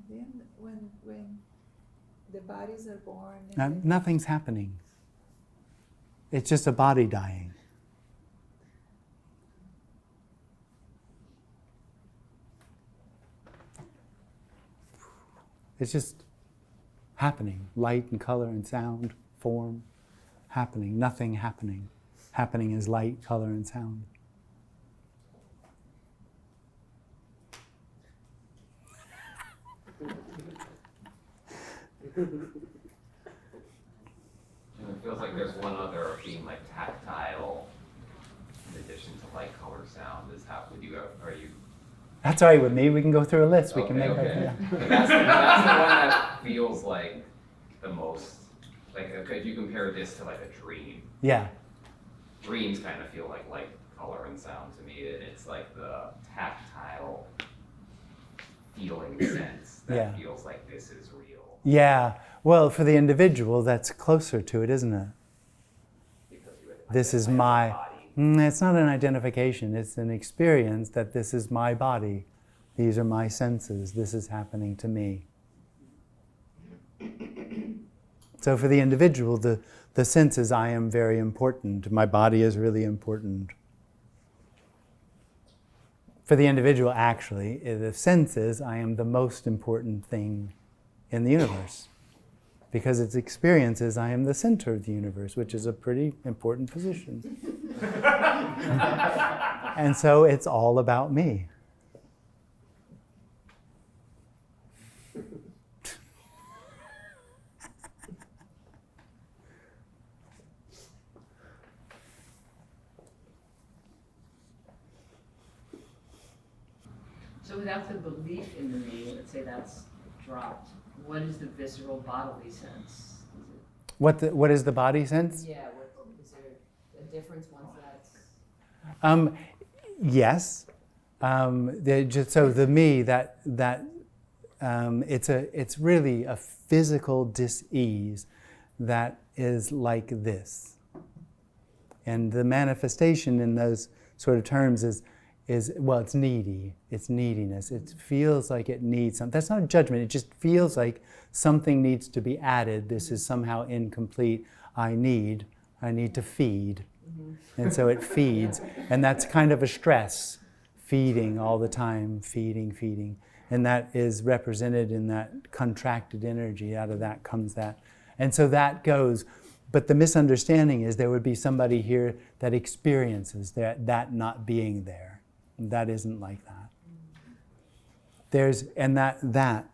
then when the bodies are born, and Nothing's happening. It's just a body dying. It's just happening. Light and color and sound, form, happening. Nothing happening. Happening is light, color, and sound. And it feels like there's one other being like tactile in addition to light, color, sound. Are you? That's all right with me. We can go through a list. We can make okay. yeah. But that's the one that feels like the most, like if you compare this to like a dream, Yeah. dreams kind of feel like light, color, and sound to me. And it's like the tactile feeling sense that Yeah. feels like this is real. Yeah. Well, for the individual, that's closer to it, isn't it? Because you This is identify my. as a body. It's not an identification. It's an experience that this is my body. These are my senses. This is happening to me. So for the individual, the sense is I am very important. My body is really important. For the individual, actually, the sense is I am the most important thing in the universe. Because its experience is I am the center of the universe, which is a pretty important position. And so it's all about me. So without the belief in the me, let's say that's dropped, what is the visceral bodily sense? What is the body sense? Is there a difference once that's... Yes. So the me, it's really a physical dis-ease that is like this. And the manifestation in those sort of terms is it's needy. It's neediness. It feels like it needs something. That's not a judgment. It just feels like something needs to be added. This is somehow incomplete. I need to feed. And so it feeds. And that's kind of a stress, feeding all the time, feeding. And that is represented in that contracted energy. Out of that comes that. And so that goes. But the misunderstanding is there would be somebody here that experiences that not being there. That isn't like that. That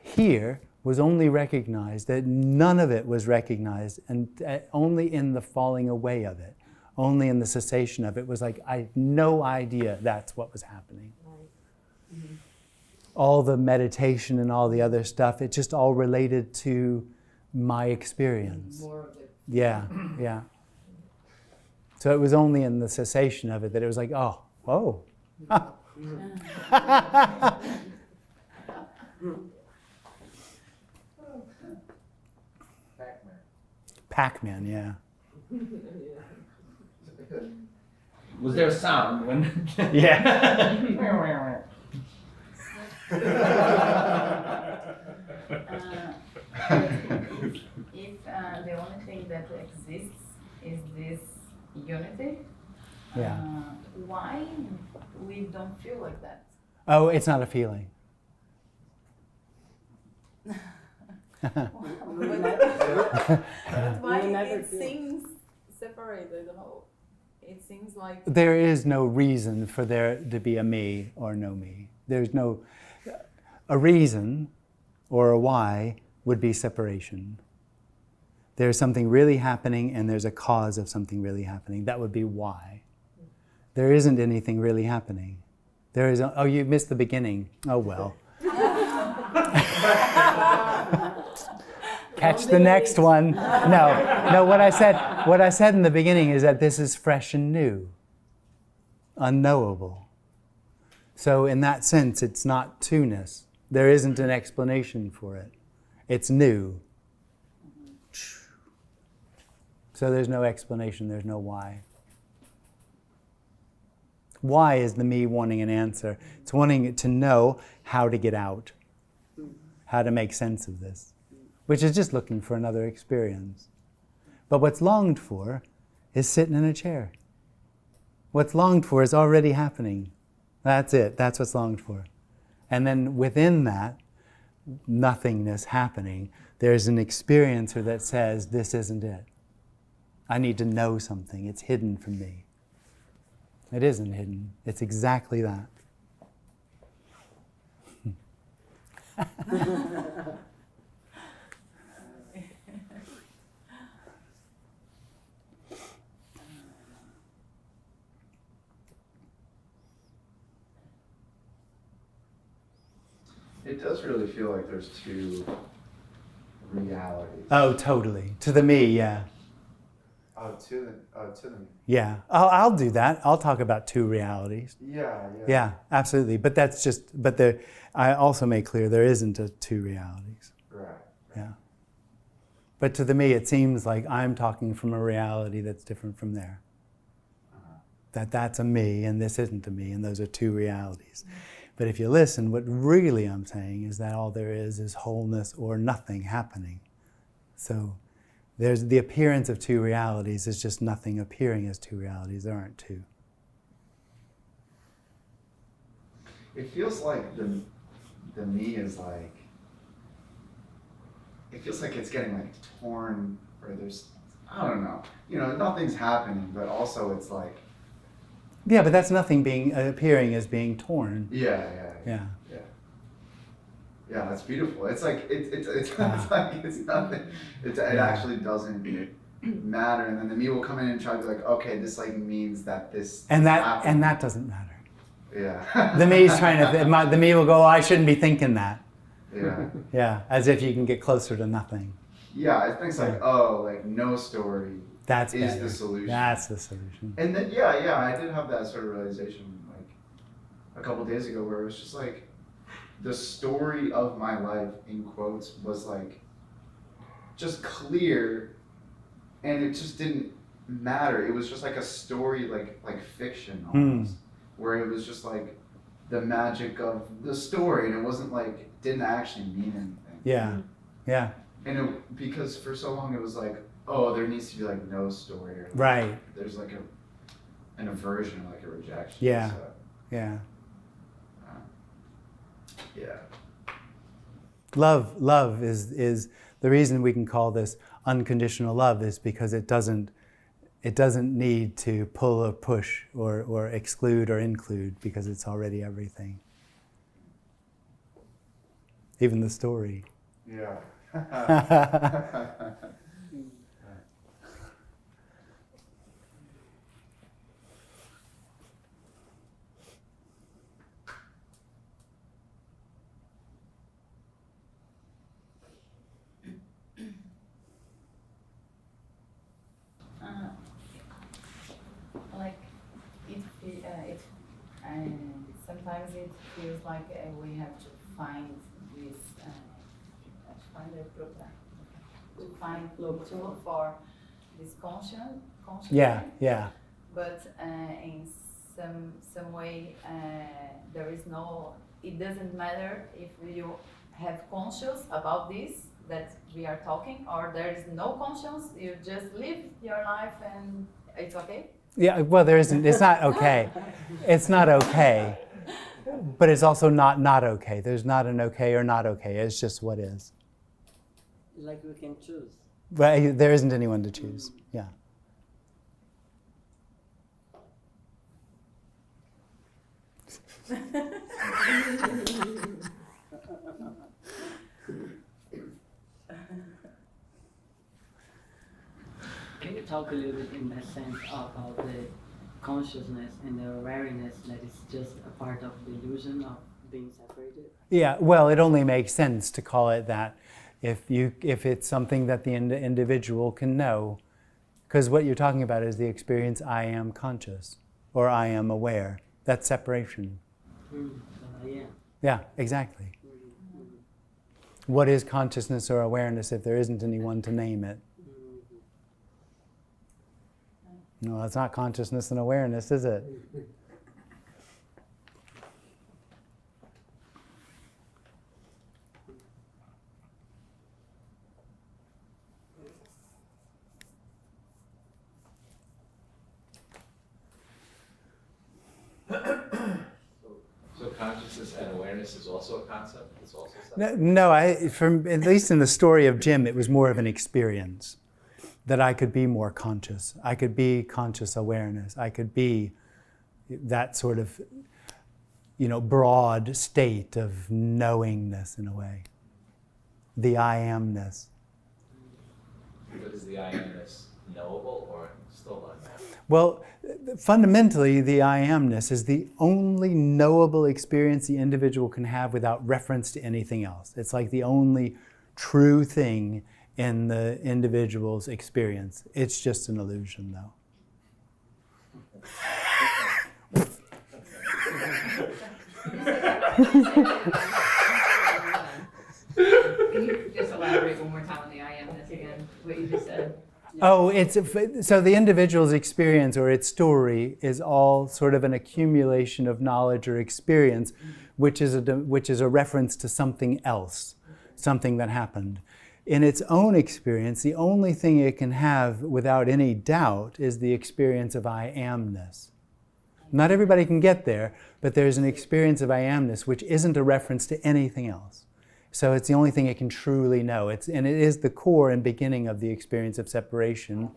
here was only recognized, that none of it was recognized, and only in the falling away of it, only in the cessation of it was like, I had no idea that's what was happening. Mm-hmm. All the meditation and all the other stuff, it just all related to my experience. More of it. Yeah. So it was only in the cessation of it that it was like, oh. Pac-Man, yeah. Was there a sound when? Yeah. If the only thing that exists is this unity, Yeah. Why we don't feel like that? Oh, it's not a feeling. Why it seems separated? It seems like There is no reason for there to be a me or no me. There's no... A reason or a why would be separation. There's something really happening and there's a cause of something really happening. That would be why. There isn't anything really happening. There is... Oh, you missed the beginning. Oh, well. Catch the next one. No, what I said in the beginning is that this is fresh and new, unknowable. So in that sense, it's not two-ness. There isn't an explanation for it. It's new. So there's no explanation, there's no why. Why is the me wanting an answer? It's wanting to know how to get out, how to make sense of this, which is just looking for another experience. But what's longed for is sitting in a chair. What's longed for is already happening. That's it. That's what's longed for. And then within that nothingness happening, there's an experiencer that says, this isn't it. I need to know something. It's hidden from me. It isn't hidden. It's exactly that. It does really feel like there's two realities. Oh, totally. To the me, yeah. To them. Yeah, I'll do that. I'll talk about two realities. Yeah. Yeah, absolutely. But that's just, but there, I also make clear there isn't two realities. Right. Yeah. But to me, it seems like I'm talking from a reality that's different from there. That's a me and this isn't a me, and those are two realities. But if you listen, what really I'm saying is that all there is wholeness or nothing happening. So there's the appearance of two realities is just nothing appearing as two realities. There aren't two. It feels like the me is like, it feels like it's getting like torn, or there's, I don't know, nothing's happening, but also it's like. Yeah, but that's nothing appearing as being torn. Yeah. Yeah, that's beautiful. It's like it's like it's nothing. It actually doesn't matter, and then the me will come in and try to be like, okay, this like means that this. And happened. that doesn't matter. Yeah. The me's trying to. The me will go, oh, I shouldn't be thinking that. Yeah. Yeah, as if you can get closer to nothing. Yeah, it thinks like, oh, like no story. That's is better. the solution. That's the solution. And then yeah, I did have that sort of realization like a couple days ago, where it was just like the story of my life in quotes was like just clear, and it just didn't matter. It was just like a story, like fiction almost, where it was just like the magic of the story, and it wasn't like didn't actually mean anything. Yeah. And because for so long it was like, oh, there needs to be like no story, or like, right. There's like an aversion, like a rejection. Yeah. So, yeah. Yeah. Love is the reason we can call this unconditional love is because it doesn't need to pull or push or exclude or include, because it's already everything. Even the story. Yeah. Like sometimes it feels like we have to find this to look for this conscience. Yeah. But in some way there is no. It doesn't matter if you have conscience about this that we are talking, or there is no conscience. You just live your life and it's okay. Yeah, well, there isn't. It's not okay. It's not okay. But it's also not okay. There's not an okay or not okay. It's just what is. Like we can choose. But there isn't anyone to choose. Yeah. Can you talk a little bit in that sense about the consciousness and the awareness that is just a part of the illusion of being separated? Yeah, well, it only makes sense to call it that if it's something that the individual can know. Because what you're talking about is the experience I am conscious or I am aware. That's separation. Yeah. Yeah, exactly. What is consciousness or awareness if there isn't anyone to name it? No, that's not consciousness and awareness, is it? So consciousness and awareness is also a concept? It's also separate? No, at least in the story of Jim, it was more of an experience. That I could be more conscious. I could be conscious awareness. I could be that sort of, broad state of knowingness in a way. The I amness. But is the I amness knowable or still unknowable? Well, fundamentally, the I amness is the only knowable experience the individual can have without reference to anything else. It's like the only true thing in the individual's experience. It's just an illusion, though. Can you just elaborate one more time on the I amness again, what you just said? Oh, so the individual's experience or its story is all sort of an accumulation of knowledge or experience, which is a reference to something else, something that happened. In its own experience, the only thing it can have without any doubt is the experience of I amness. Not everybody can get there, but there's an experience of I amness which isn't a reference to anything else. So it's the only thing it can truly know. And it is the core and beginning of the experience of separation.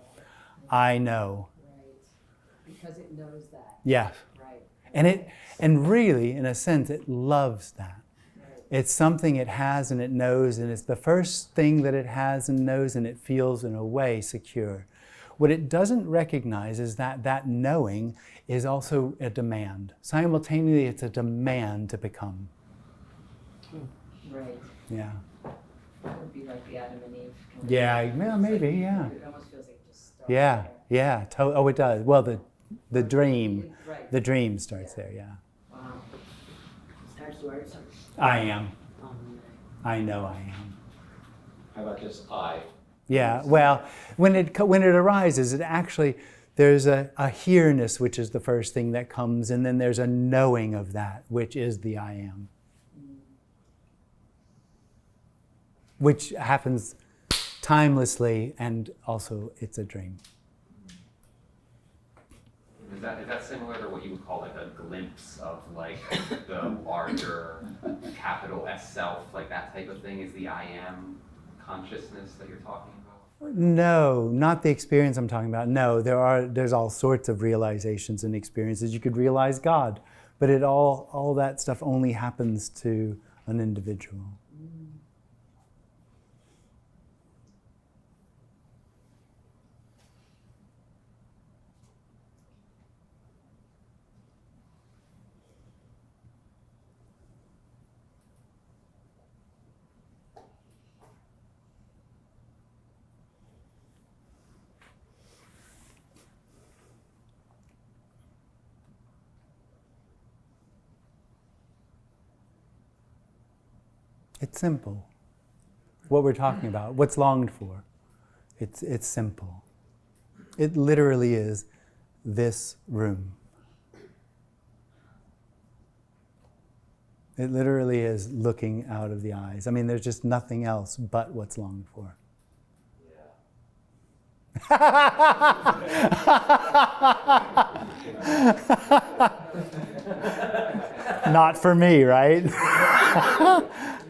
I know. Right. Because it knows that. Yeah. Right. And really, in a sense, it loves that. Right. It's something it has and it knows, and it's the first thing that it has and knows, and it feels in a way secure. What it doesn't recognize is that that knowing is also a demand. Simultaneously, it's a demand to become. Right. Yeah. That would be like the Adam and Eve. Yeah, well, maybe, yeah. It almost feels like it just starts Yeah, there. yeah. Oh, it does. Well, the dream, Right. the dream starts there, yeah. Wow. It starts where it starts. I am. Um, I know I am. How about just I? Yeah, well, when it arises, it actually, there's a here-ness, which is the first thing that comes, and then there's a knowing of that, which is the I am. Which happens timelessly, and also it's a dream. Is that similar to what you would call like a glimpse of like the larger capital S self, like that type of thing? Is the I am consciousness that you're talking about? No, not the experience I'm talking about. No, there's all sorts of realizations and experiences. You could realize God, but all that stuff only happens to an individual. It's simple. What we're talking about, what's longed for, it's simple. It literally is this room. It literally is looking out of the eyes. I mean, there's just nothing else but what's longed for. Not for me, right?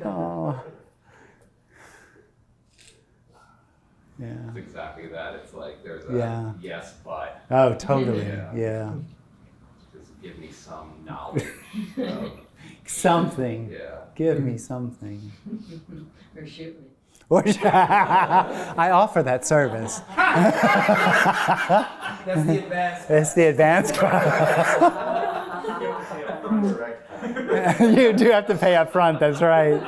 Oh. Yeah. It's exactly that. It's like there's a yes, but. Oh, totally. Yeah. Just give me some knowledge. Something. Yeah. Give me something. Or shoot me. I offer that service. That's the advanced. That's the advanced You do have to pay up front, that's right.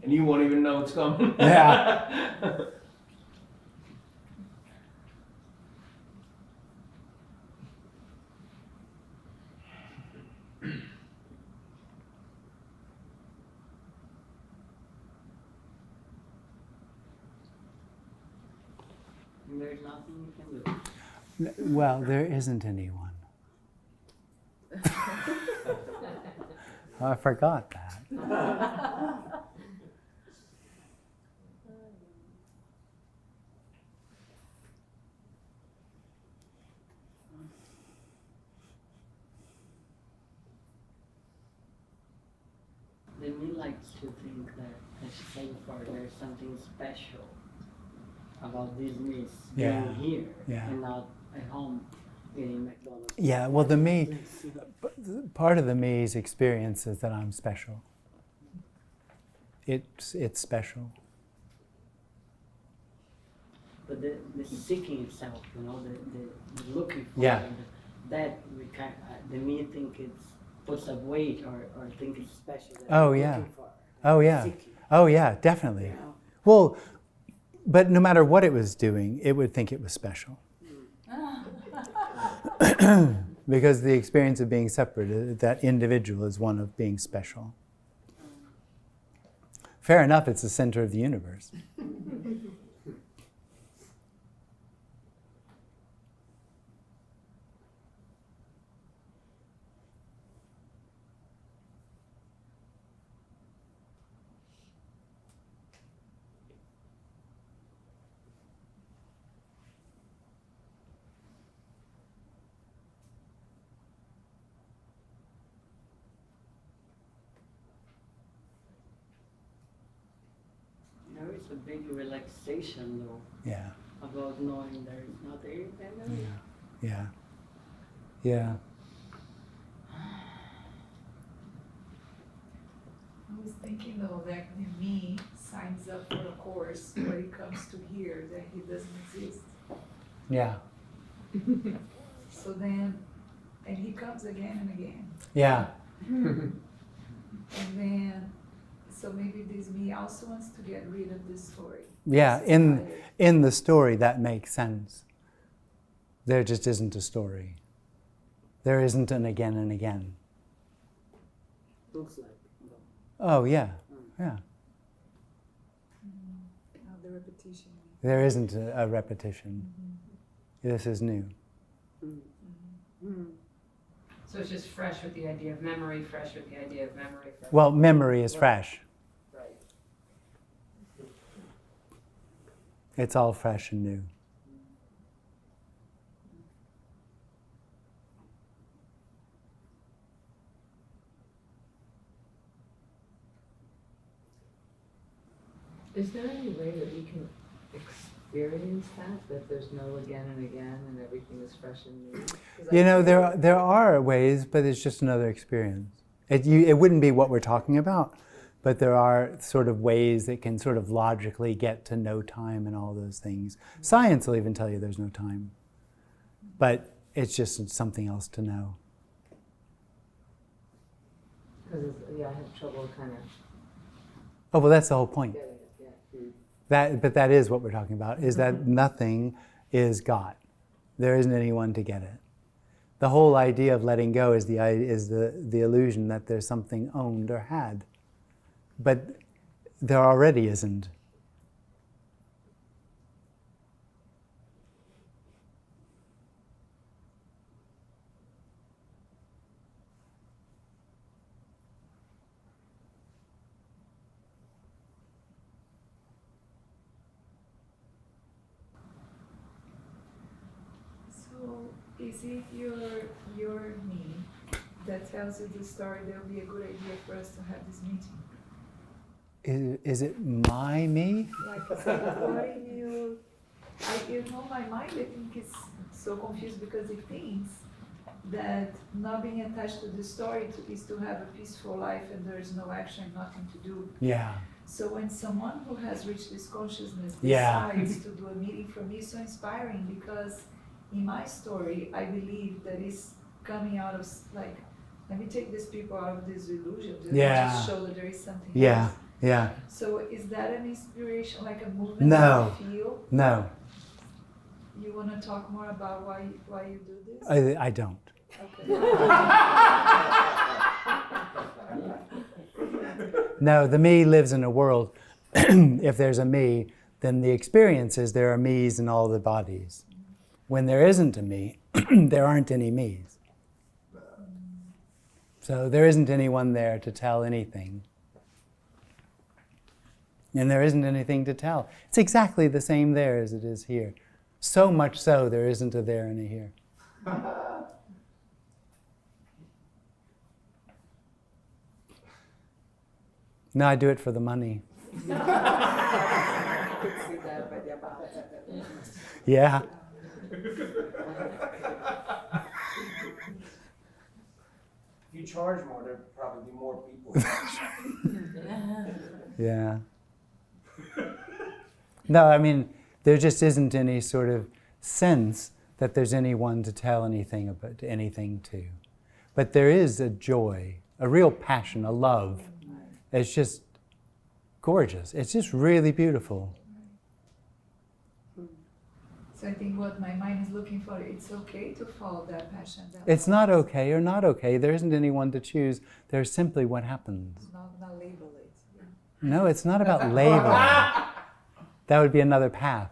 And you won't even know it's coming. Yeah. And there's nothing you can do. Well, there isn't anyone. I forgot that. Then we like to think that, as you said before, there's something special about this miss being here and not at home eating McDonald's. Yeah, well, the me, part of the me's experience is that I'm special. It's special. But the seeking itself, you know, the looking for Yeah. it, that we can, the me think it's puts a weight or think it's special that Oh, I'm yeah. looking for. Oh yeah. Seeking, Oh yeah, definitely. you know? Well, but no matter what it was doing, it would think it was special. Because the experience of being separate, that individual is one of being special. Fair enough, it's the center of the universe. There is a big relaxation though Yeah, about knowing there is not anything. yeah, yeah. I was thinking though that the me signs up for a course, but he comes to hear that he doesn't exist. Yeah, So then, and he comes again and again. yeah, And then, so maybe this me also wants to get rid of this story. yeah. This is tired. In the story, that makes sense. There just isn't a story. There isn't an again and again. Looks like. Oh yeah, yeah. Now the repetition. There isn't a repetition. This is new. So it's just fresh with the idea of memory, fresh with the idea of memory. Fresh Well, memory is fresh. Right. It's all fresh and new. Is there any way that we can experience that there's no again and again and everything is fresh and new? 'Cause You I know, feel there are ways, but it's just another experience. It wouldn't be what we're talking about, but there are sort of ways that can sort of logically get to no time and all those things. Science will even tell you there's no time, but it's just something else to know. Because yeah, I have trouble kind of Oh, well, that's the whole point. getting it. Yeah. But that is what we're talking about, is that nothing is God. There isn't anyone to get it. The whole idea of letting go is the illusion that there's something owned or had. But there already isn't. So is it your me that tells you this story? That would be a good idea for us to have this meeting. Is it my me? Like supporting you. My mind, I think, is so confused because it thinks that not being attached to the story is to have a peaceful life and there is no action, nothing to do. Yeah. So when someone who has reached this consciousness Yeah. decides to do a meeting, for me, it's so inspiring because in my story, I believe that it's coming out of like, let me take these people out of this illusion. Yeah. Just show that there is something Yeah. else. Yeah. So is that an inspiration, like a movement No. that you feel? No, You want to talk more about why you do this? I don't. Okay. No, the me lives in a world. If there's a me, then the experience is there are me's in all the bodies. When there isn't a me, there aren't any me's. So there isn't anyone there to tell anything. And there isn't anything to tell. It's exactly the same there as it is here. So much so, there isn't a there and a here. No, I do it for the money. I could see that by the amount. Yeah. If you charge more, there'd probably be more people. Yeah. No, I mean, there just isn't any sort of sense that there's anyone to tell anything about anything to. But there is a joy, a real passion, a love. It's just gorgeous. It's just really beautiful. So I think what my mind is looking for, it's okay to follow that passion. It's not okay or not okay. There isn't anyone to choose. There's simply what happens. Not label it. No, it's not about labeling. That would be another path.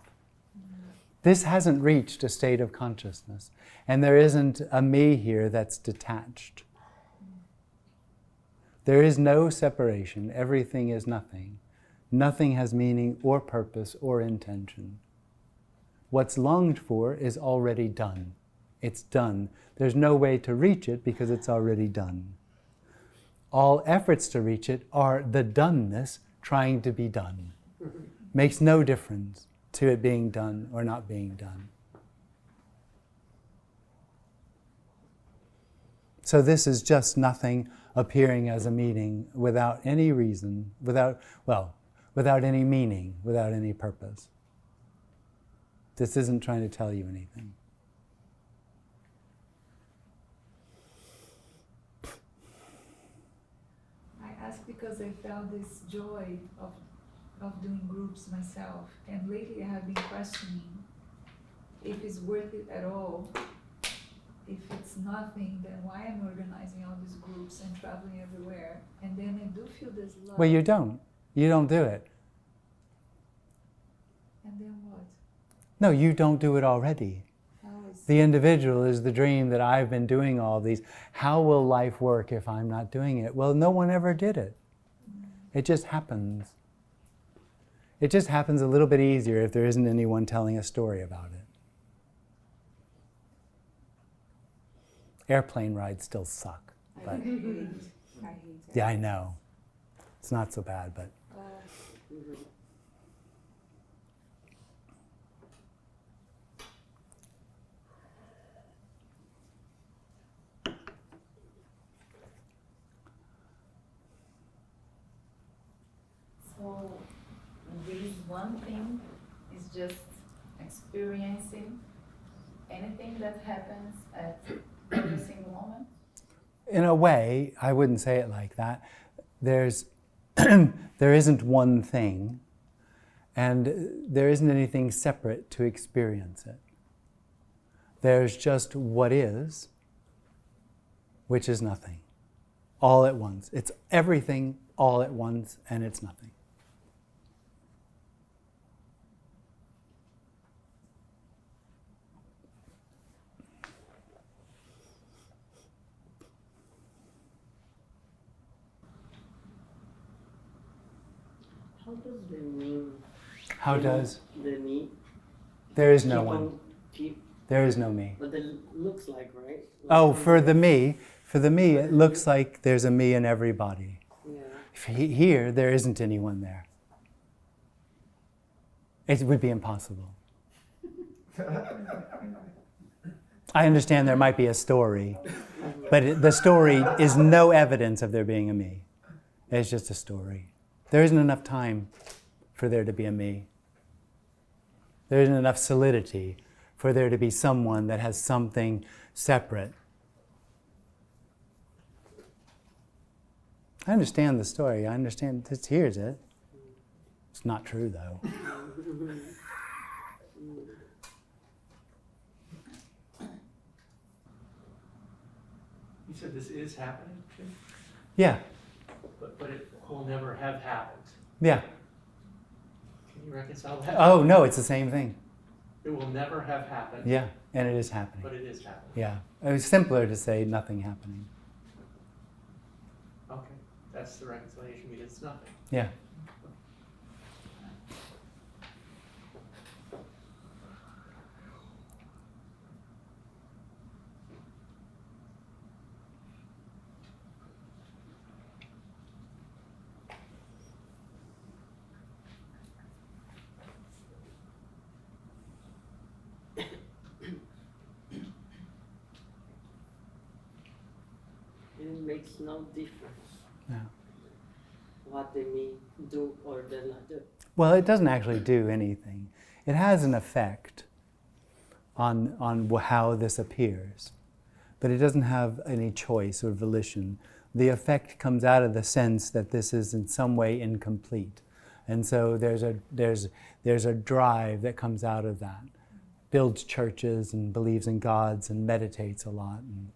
This hasn't reached a state of consciousness. And there isn't a me here that's detached. There is no separation. Everything is nothing. Nothing has meaning or purpose or intention. What's longed for is already done. It's done. There's no way to reach it because it's already done. All efforts to reach it are the doneness trying to be done. Makes no difference to it being done or not being done. So this is just nothing appearing as a meaning without any reason, without any meaning, without any purpose. This isn't trying to tell you anything. I ask because I felt this joy of doing groups myself, and lately I have been questioning if it's worth it at all. If it's nothing, then why am I organizing all these groups and traveling everywhere? And then I do feel this love. Well, you don't. You don't do it. And then what? No, you don't do it already. The individual is the dream that I've been doing all these. How will life work if I'm not doing it? Well, no one ever did it. It just happens. It just happens a little bit easier if there isn't anyone telling a story about it. Airplane rides still suck. But I hate yeah, I know. It's not so bad, but... So this one thing is just experiencing anything that happens at every single moment? In a way, I wouldn't say it like that. There's there isn't one thing, and there isn't anything separate to experience it. There's just what is, which is nothing, all at once. It's everything all at once, and it's nothing. How does the me? How does? The me? There is no keep one. on- keep, There is no me. but it looks like, right? Like Oh, for the me, it looks like there's a me in everybody. Yeah. Here, there isn't anyone there. It would be impossible. I understand there might be a story, but the story is no evidence of there being a me. It's just a story. There isn't enough time for there to be a me. There isn't enough solidity for there to be someone that has something separate. I understand the story. I understand. Here's it. It's not true, though. You said this is happening, Jim? Yeah, But it will never have happened. yeah. Can you reconcile that? Oh, no, it's the same thing. It will never have happened. Yeah, and it is happening. But it is happening. Yeah, it was simpler to say nothing happening. Okay, that's the reconciliation because it's nothing. Yeah. It makes no difference Yeah. what they me do or they not do. Well, it doesn't actually do anything. It has an effect on how this appears. but it doesn't have any choice or volition. The effect comes out of the sense that this is in some way incomplete. And so there's a drive that comes out of that. Builds churches and believes in gods and meditates a lot. And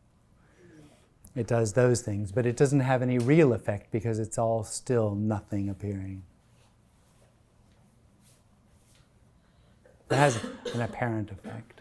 it does those things, but it doesn't have any real effect because it's all still nothing appearing. It has an apparent effect.